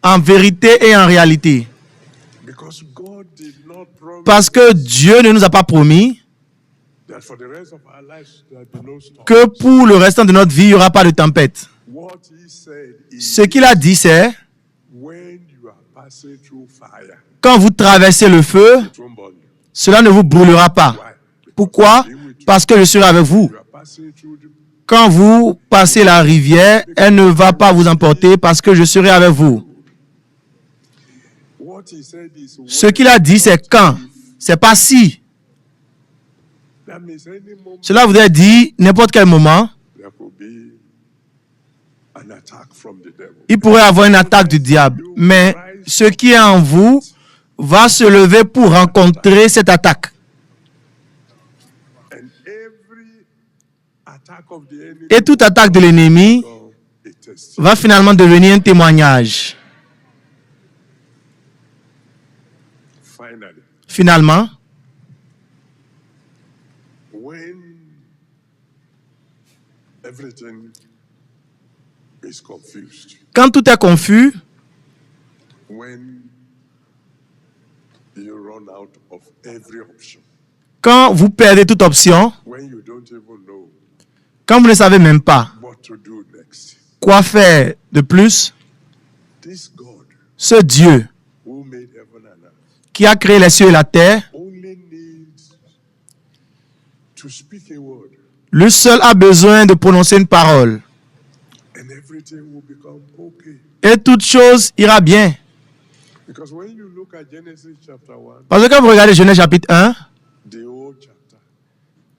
en vérité et en réalité. because God did not promise Parce que Dieu ne nous a pas promis that for the rest of our lives there will be no storm. que pour le restant de notre vie, il n'y aura pas de tempête. What he said is, Ce qu'il a dit, c'est when you are passing through fire, quand vous traversez le feu, it won't burn you. cela ne vous brûlera pas. Why? Because Pourquoi? I'm with you. Parce que je serai avec vous. You are passing through the, Quand vous passez la rivière, elle ne va pas vous emporter parce que je serai avec vous. what he said is Ce when, qu'il a dit, c'est quand. C'est pas si. that means any moment Cela voudrait dire n'importe quel moment, there could be an attack from the devil. il pourrait avoir une attaque du diable. Mais ce qui est en vous va se lever pour rencontrer cette attaque. And every attack of the enemy Et toute attaque de l'ennemi become a test. va finalement devenir un témoignage. Finally, Finalement, when everything is confused, quand tout est confus, when you run out of every option, quand vous perdez toute option, when you don't even know quand vous ne savez même pas what to do next, quoi faire de plus, this God ce Dieu who made heaven and earth qui a créé les cieux et la terre, only needs to speak a word lui seul a besoin de prononcer une parole. and everything will become okay. Et toute chose ira bien. Because when you look at Genesis chapter 1, Parce que quand vous regardez Genèse chapitre 1, the whole chapter,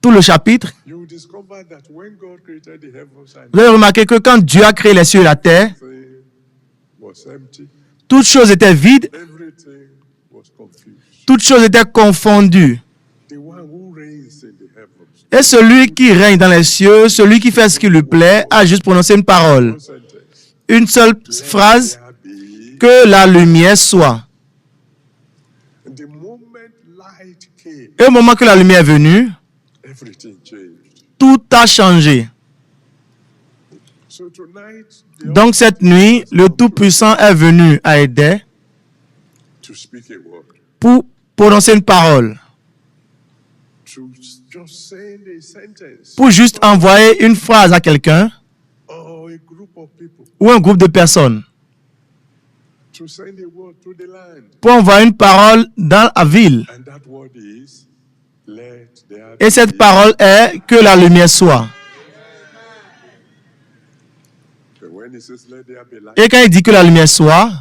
tout le chapitre, you will discover that when God created the heavens and vous avez remarqué que quand Dieu a créé les cieux et la terre, everything was empty, toute chose était vide, everything was confused. toute chose était confondue. The one who reigns in the heavens, Et celui qui règne dans les cieux, celui qui fait ce qui lui plaît, a juste prononcé une parole. one sentence, Une seule phrase, there be. que la lumière soit. And the moment light came, Et au moment que la lumière est venue, everything changed. tout a changé. So tonight, the Donc cette nuit, le Tout-Puissant est venu à Éden to speak a word, pour prononcer une parole, to just send a sentence, pour juste envoyer une phrase à quelqu'un or a group of people, ou un groupe de personnes, to send a word to the land. pour envoyer une parole dans la ville. And that word is, let there Et cette be. parole est que la lumière soit. And when it says, let there be light, Et quand il dit que la lumière soit,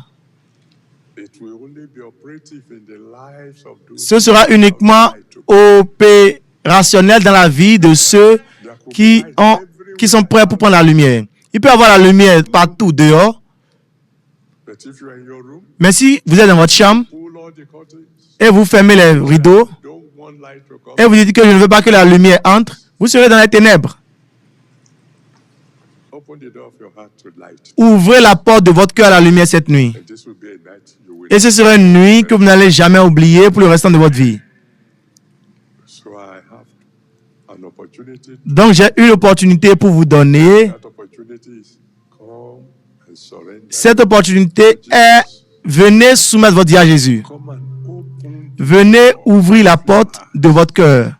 it will only be operative in the lives of those ce sera who uniquement have light to- opérationnel dans la vie de ceux There could be qui, light qui sont everywhere. prêts pour prendre la lumière. Il peut y avoir la lumière partout dehors, But if you are in your room, mais si vous êtes dans votre chambre pull all the curtains. et vous fermez les rideaux Don't want light to come. et vous dites que je ne veux pas que la lumière entre, vous serez dans les ténèbres. Open the door of your heart to light. Ouvrez la porte de votre cœur à la lumière cette nuit. And this will be a night you will. Et ce sera une nuit que vous n'allez jamais oublier pour le restant de votre vie. So I have an opportunity. Donc j'ai une opportunité pour vous donner. That opportunity is come and surrender. Cette opportunité est, venez soumettre votre vie à Jésus. Come and open Venez ouvrir la porte de votre cœur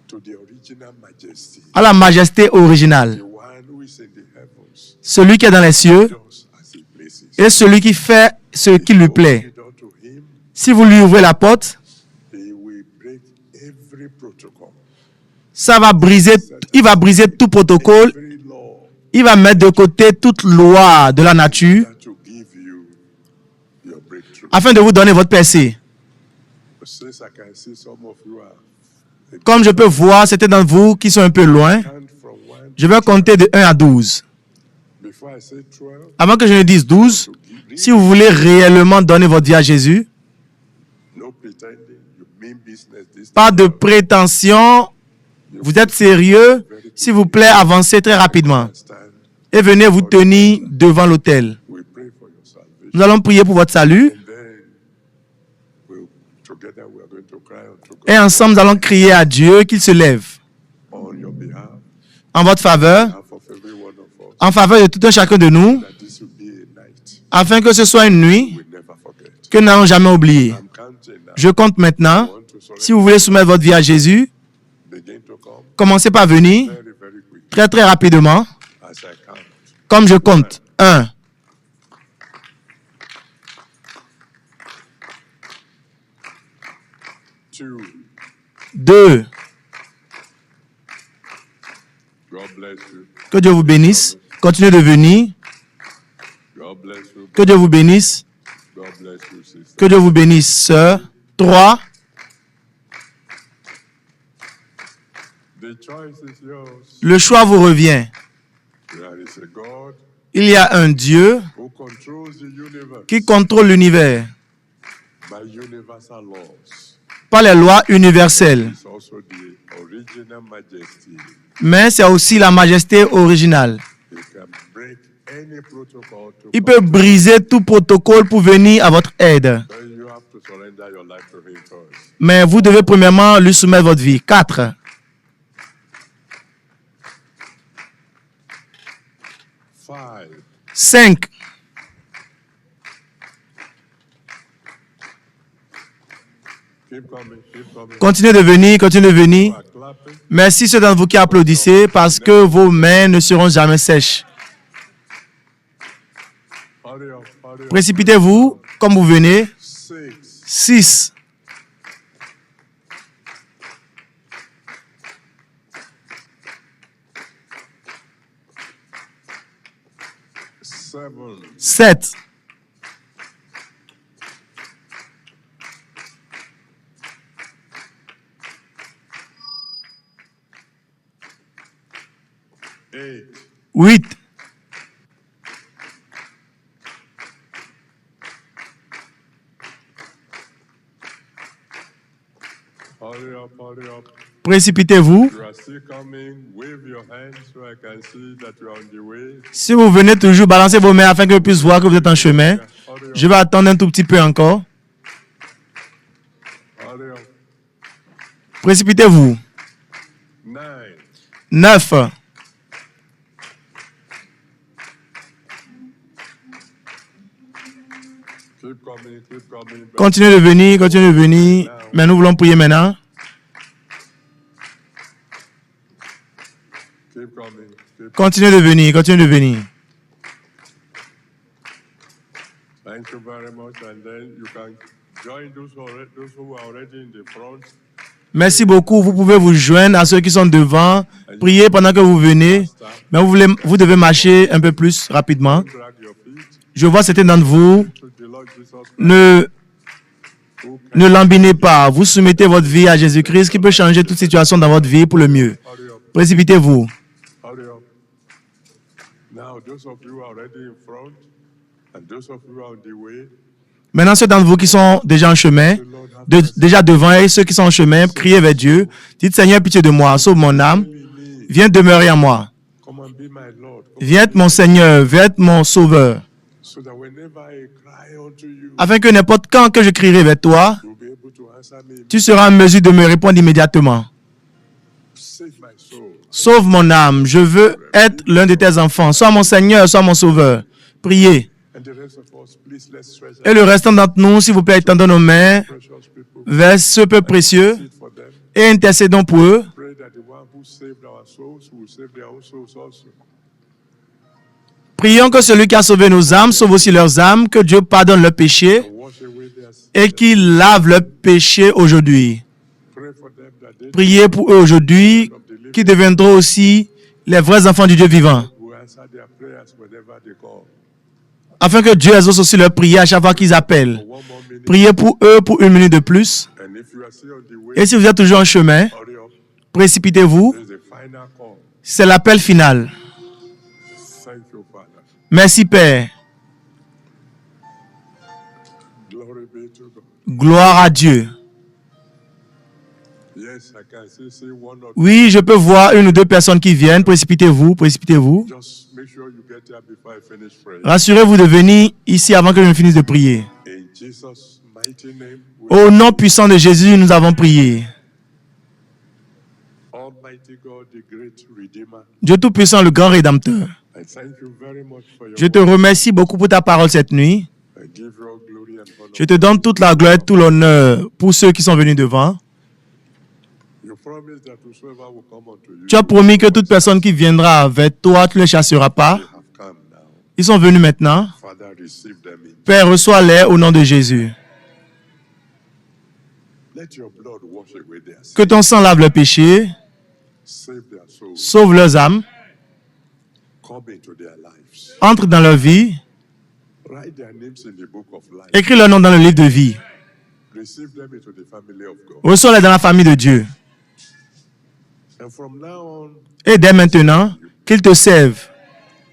to the original majesty. à la majesté originale. The one who is in the heavens, Celui qui est dans les cieux just as he pleases. et celui qui fait ce qui lui Open plaît. the door to him, Si vous lui ouvrez la porte, he will break every protocol, ça va briser, il va briser tout protocole. every law Il va mettre de côté toute loi de la nature that will give you your breakthrough. afin de vous donner votre percée. Since I can see some of you are Comme je peux voir, c'était dans vous qui sont un peu loin. count from one. Je vais compter de 1 à 12. Before I say 12, Avant que je ne dise 12, si vous voulez réellement donner votre vie à Jésus, no pretending, you mean business this pas time. de prétention, vous êtes sérieux, s'il vous plaît, avancez très rapidement Stand. et venez vous tenir devant l'autel. We pray for your salvation. Nous allons prier pour votre salut And then together we are going to cry unto God et ensemble nous allons crier à Dieu qu'il se lève on your behalf, en votre faveur, behalf of every one of us, en faveur de tout un chacun de nous, that this will be a night afin que ce soit une nuit we never forget. que nous n'allons jamais oublier. I'm counting now. Je compte maintenant. Want to surrender. Si vous voulez soumettre votre vie à Jésus, Begin to come commencez par venir very, very quick très très rapidement, as I count. comme je compte. 1, 2, 2, God bless you. que Dieu vous bénisse. Continuez de venir. God bless you. Que Dieu vous bénisse. God bless you, sister. Que Dieu vous bénisse, sœur. 3, The choice is yours. le choix vous revient. There is a God Il y a un Dieu who controls the universe qui contrôle l'univers by universal laws. par les lois universelles. It's also the original majesty. Mais c'est aussi la majesté originale. He can break any protocol to Il peut briser tout protocole pour venir à votre aide. Then you have to surrender your life to him first. Mais vous devez premièrement lui soumettre votre vie. 4, 5, 5, keep coming, keep coming. continuez de venir, continuez de venir. You are clapping. Merci ceux d'entre vous qui applaudissez parce que vos mains ne seront jamais sèches. Hurry up, hurry up. Précipitez-vous comme vous venez. 6, 6, 7, 7, 8, 8, hurry up, hurry up. précipitez-vous. You are still coming. Wave your hands so I can see that you are on the way. Si vous venez toujours, balancez vos mains afin que je puisse voir que vous êtes en chemin. Je vais attendre un tout petit peu encore. Hurry up. Précipitez-vous. 9, 9, Keep coming, keep coming. Continuez de venir, continuez de venir. Mais nous voulons prier maintenant. Keep coming, keep Continuez de venir, continuez de venir. Thank you very much. And then you can join those who are already in the front. Merci beaucoup. Vous pouvez vous joindre à ceux qui sont devant. Priez pendant que vous venez. Mais vous devez marcher un peu plus rapidement. Drag your feet Je vois certains d'entre vous. to the Lord Jesus Christ. Ne l'embinez pas. Vous soumettez votre vie à Jésus-Christ qui peut changer toute situation dans votre vie pour le mieux. Hurry up, Précipitez-vous. hurry up. Now, those of you who are already in front and those of you who are on the way, Maintenant, ceux d'entre vous qui sont déjà en chemin, déjà devant et ceux qui sont en chemin, criez vers Dieu. Dites, Seigneur, pitié de moi, sauve mon âme. Viens demeurer en moi. come and be my Lord. Viens être mon Seigneur, viens être mon Sauveur. So that whenever I cry unto you, Afin que n'importe quand que je crierai vers toi, you'll be able to answer me. tu seras en mesure de me répondre immédiatement. Save my soul. Sauve mon âme, je veux être l'un de tes enfants. Sois mon Seigneur, sois mon Sauveur. Priez. And the rest of us, please let's stretch Et le restant d'entre nous, s'il vous plaît, étendons nos mains precious people. vers ce peu précieux Sit for them. et intercédons pour eux. Pray that the one who saved our souls will save their own souls also. Prions que celui qui a sauvé nos âmes sauve aussi leurs âmes, que Dieu pardonne leurs péchés And wash away their sins. et qu'il lave leurs péchés aujourd'hui. Pray for them that they Priez pour eux aujourd'hui, qui deviendront aussi les vrais enfants du Dieu vivant, will answer their prayers whenever they call. afin que Dieu exauce aussi leurs prières à chaque fois qu'ils appellent. One more minute. Priez pour eux pour 1 minute de plus. And if you are still on the way, Et si vous êtes toujours en chemin, hurry up. précipitez-vous. This is the final call. C'est l'appel final. Thank you, Father. Merci Père. Glory be to God. Gloire à Dieu. Yes, I can still see one or two. Oui, je peux voir une ou deux personnes qui viennent. Précipitez-vous, précipitez-vous. Just make sure you get here before I finish praying. Rassurez-vous de venir ici avant que je ne finisse de prier. In Jesus' mighty name, we Au nom puissant de Jésus, nous avons prié. Almighty God, the great Redeemer, Dieu Tout-Puissant, le grand Rédempteur. I thank you very much for your Je te remercie beaucoup pour ta parole cette nuit. word. I give you all glory and honor. Je te donne toute la gloire et tout l'honneur pour ceux qui sont venus devant. You promise that whosoever will come unto you, Tu as promis que toute personne qui viendra vers toi, tu ne les chasseras pas. they have come now. Ils sont venus maintenant. Father, receive them in. Père, reçois-les au nom de Jésus. Let your blood wash away their sins. Que ton sang lave leurs péchés, Save their souls. sauve leurs âmes, Come into their lives. entre dans leur vie, Write their names in the book of life. écris leur nom dans le livre de vie. Receive them into the family of God. Reçois-les dans la famille de Dieu. And from now on, Et dès maintenant, qu'ils te servent.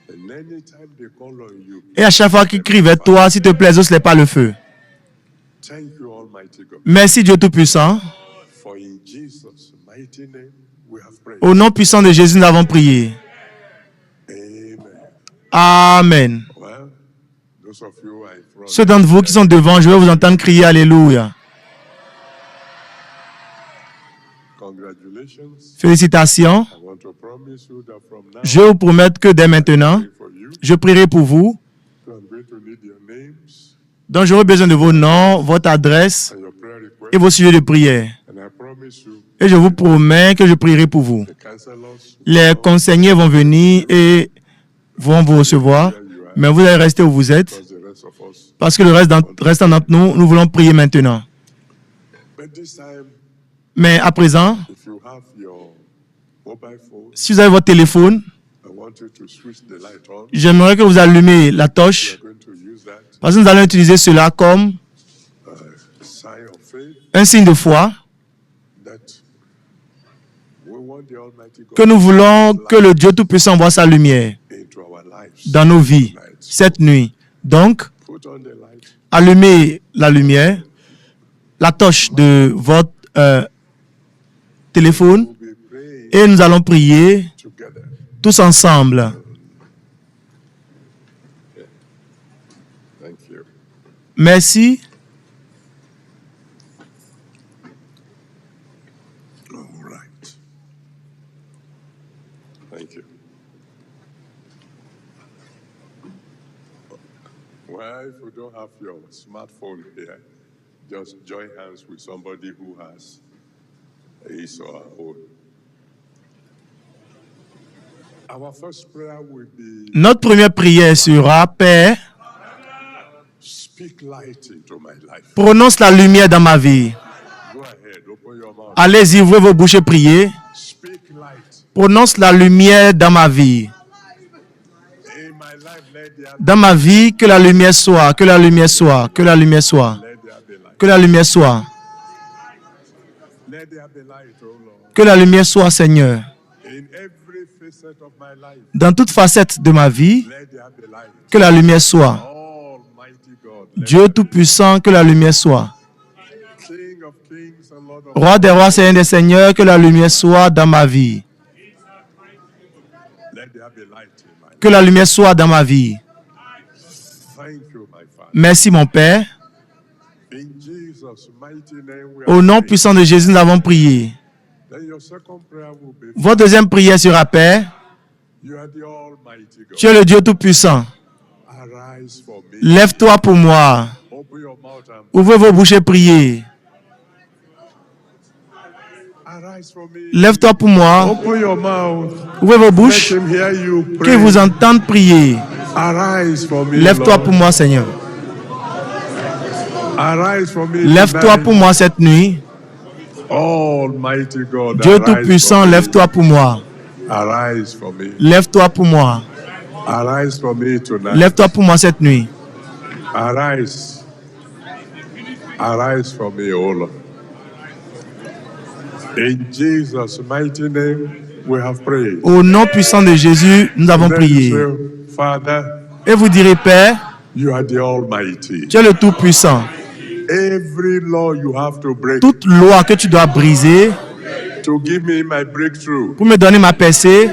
and anytime they call on you, Et à chaque fois qu'ils crient vers toi, s'il te plaît, exauce-les par le feu. thank you, Almighty God. Merci Dieu Tout-Puissant. For in Jesus' mighty name we have prayed. Au nom puissant de Jésus, nous avons prié. Amen. Amen. Well, those of you who are in front, Ceux d'entre vous qui sont devant, je vais vous entendre crier Alléluia. congratulations. Félicitations. I want to promise you that from now Je vous promets que dès maintenant, on, for you, je prierai pour vous. so I'm going to need your names Donc j'aurai besoin de vos noms, votre adresse and your prayer requests. et vos sujets de prière. And I promise you, Et je vous promets que je prierai pour vous. the counselors Les conseillers vont venir et vont vous recevoir. Mais vous allez rester où vous êtes. because the rest of us. Parce que le restant d'entre nous, nous voulons prier maintenant. But this time, Mais à présent, if you have your mobile phone, si vous avez votre téléphone, I want you to switch the light on. j'aimerais que vous allumez la torche. We're going to use that Parce que nous allons utiliser cela comme sign of faith un signe de foi that we want the Almighty God que nous voulons que le Dieu Tout-Puissant voie sa lumière into our lives. dans nos vies tonight. cette nuit. Donc, Put on the light. allumez la lumière, la torche de votre téléphone We'll be praying et nous allons prier together. tous ensemble. Thank you. Merci. All right. Thank you. Well, if you don't have your smartphone here, just join hands with somebody who has his or her own. Our first prayer will be, Notre première prière sera, Père, speak light into my life. prononce la lumière dans ma vie. Go ahead, open your mouth. Allez-y, ouvrez vos bouches et priez. Speak light. Prononce la lumière dans ma vie. In my life, let there Dans ma vie, que la lumière soit, que la lumière soit, que la lumière soit, be light. que la lumière soit, Let there be light, oh Lord. que la lumière soit, Seigneur. In every facet of my life, Dans toute facette de ma vie, let there be light. que la lumière soit. Almighty God, let Dieu Tout-Puissant, que la lumière soit. King of kings and Lord of Roi des rois, Seigneur des seigneurs, que la lumière soit dans ma vie. let there be light in my life. Que la lumière soit dans ma vie. Thank you, my Father. Merci, mon Père. In Jesus' mighty name, we Au are nom praying. puissant de Jésus, nous avons prié. Then your second prayer will be, Votre deuxième prière sera, Père, you are the Almighty God. tu es le Dieu Tout-Puissant. Arise for me. Lève-toi pour moi. Open your mouth and Ouvrez vos bouches et priez. arise for me. Lève-toi pour moi. Open your mouth. Ouvrez vos Let bouches. him hear you Qu'il pray. vous entende prier. Arise for me. Lève-toi Lord. pour moi, Seigneur. Arise for me. Lève-toi tonight. pour moi cette nuit. Almighty God. Dieu arise Tout-Puissant, for me. lève-toi pour moi. Arise for me. Lève-toi pour moi. Arise for me tonight. Lève-toi pour moi cette nuit. Arise. Arise for me, O Lord. In Jesus' mighty name, we have prayed. Au nom puissant de Jésus, nous avons Then prié. you say, Father, Et vous direz, Père, you are the Almighty. tu es le Tout-Puissant. Every law you have to break Toute loi que tu dois briser to give me my breakthrough, pour me donner ma percée,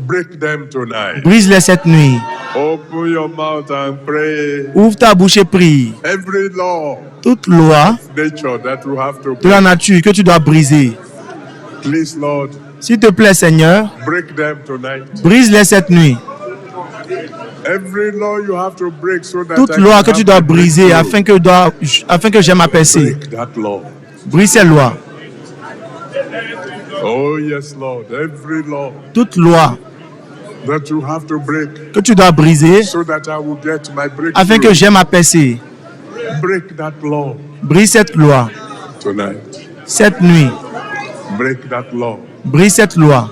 break them tonight. brise-les cette nuit. Open your mouth and pray. Ouvre ta bouche et prie. Every law, Toute loi nature that you have to de la break, nature que tu dois briser. please, Lord, S'il te plaît, Seigneur, break them tonight. brise-les cette nuit. Every law you have to break so that Toute I loi can que tu have dois my briser breakthrough. afin que j'aie ma percée. Break that law. Brise ces lois. Oh yes, Lord. Every law Toute loi that you have to break que tu dois briser so that I will get my afin que breakthrough. j'aie ma percée. Break that law Brise cette loi. tonight. Cette nuit. Break that law Brise cette loi.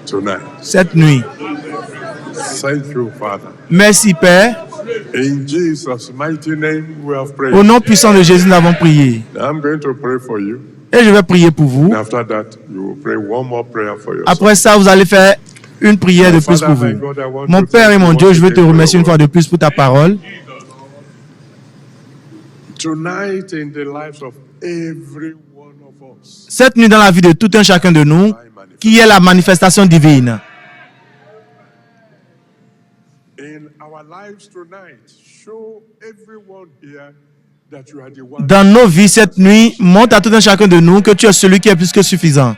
tonight. Cette nuit. Thank you, Father. Merci, Père. In Jesus' mighty name, we have Au prayed. nom puissant de Jésus, nous avons prié. I'm going to pray for you. Et je vais prier pour vous. And after that, you will pray one more prayer for yourself. Après ça, vous allez faire une prière de plus pour vous. Mon Père et mon Dieu, je veux te remercier une fois de plus pour ta parole. Tonight, in the lives of every one of us, Cette nuit, dans la vie de tout un chacun de nous, qui est la manifestation divine. in our lives tonight, show everyone here that you are the one. Dans nos vies cette nuit, montre à tout un chacun de nous que tu es celui qui est plus que suffisant.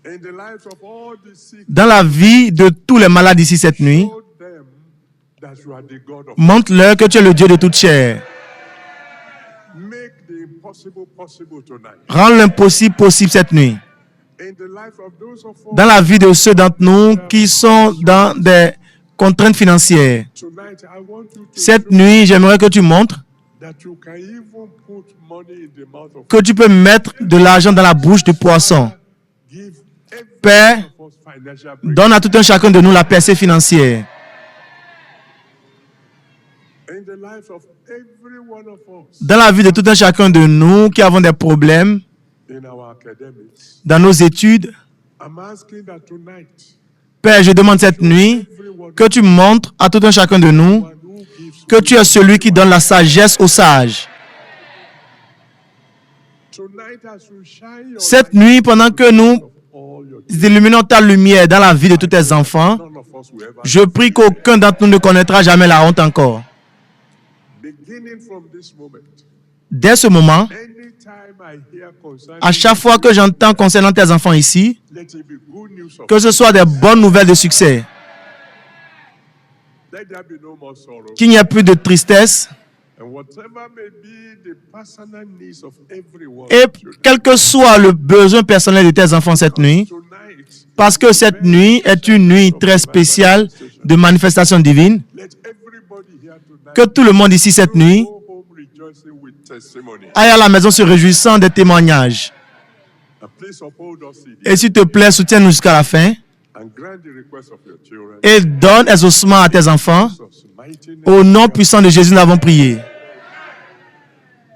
In the lives of all the sick, Dans la vie de tous les malades ici cette nuit, show them that you are the God of. montre-leur que tu es le Dieu de toute chair. Make the impossible possible tonight. Rends l'impossible possible cette nuit. In the life of those of us Dans la vie de ceux d'entre nous qui sont dans des contraintes financières. tonight, I want you to Cette nuit, j'aimerais que tu montres that you can even put money in the mouth of. que tu peux mettre de l'argent dans la bouche du poisson. Give every Père, one of us financial breakthrough. donne à tout un chacun de nous la percée financière. In the lives of every one of us Dans la vie de tout un chacun de nous qui avons des problèmes in our academics, dans nos études, I'm asking that tonight, Père, je demande cette nuit everyone que tu montres à tout un chacun de nous who gives que tu es celui qui donne la sagesse aux sages. tonight as you shine your Cette nuit, pendant que nous light all your illuminons ta lumière dans la vie de tous tes enfants, none of us will ever je prie qu'aucun d'entre nous ne connaîtra jamais la honte encore. beginning from this moment. Dès ce moment, Anytime I hear concerning à chaque fois que j'entends concernant tes enfants ici, let it be good news of que ce soit des bonnes nouvelles de succès, let Let there be no more sorrow. qu'il n'y ait plus de tristesse. And whatever may be the personal needs of everyone, Et quel que soit le besoin personnel de tes enfants cette nuit, tonight, parce que cette nuit est une nuit très spéciale de manifestation divine, let everybody here tonight que tout le monde ici cette nuit go home rejoicing with testimony. aille à la maison se réjouissant des témoignages. And please uphold us in Et s'il te plaît, soutiens-nous jusqu'à la fin and grant the request of your children. et donne exaucement à tes enfants. Jesus' mighty name. Au nom puissant de Jésus, nous avons prié.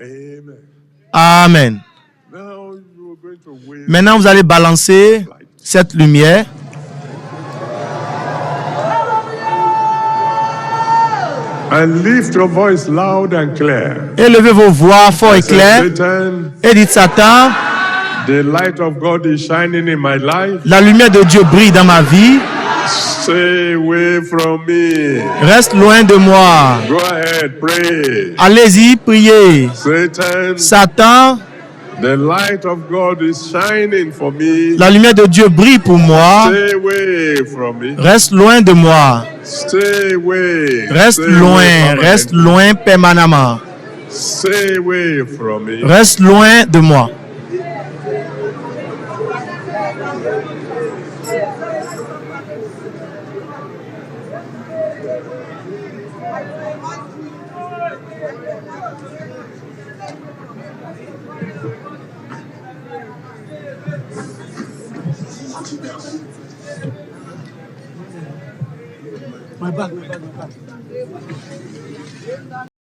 Amen. Amen. Now you are going to wave Maintenant, vous allez balancer cette lumière. and lift your voice loud and clear. Élevez vos voix fort et Say, clair Satan, et dites Satan, the light of God is shining in my life. la lumière de Dieu brille dans ma vie. Stay away from me. Reste loin de moi. Go ahead, pray. Allez-y, priez. Satan, Satan, the light of God is shining for me. la lumière de Dieu brille pour moi. Stay away from me. Reste loin de moi. Stay away. Reste Stay away loin, from reste me. loin permanemment. Stay away from me. Reste loin de moi. My bag.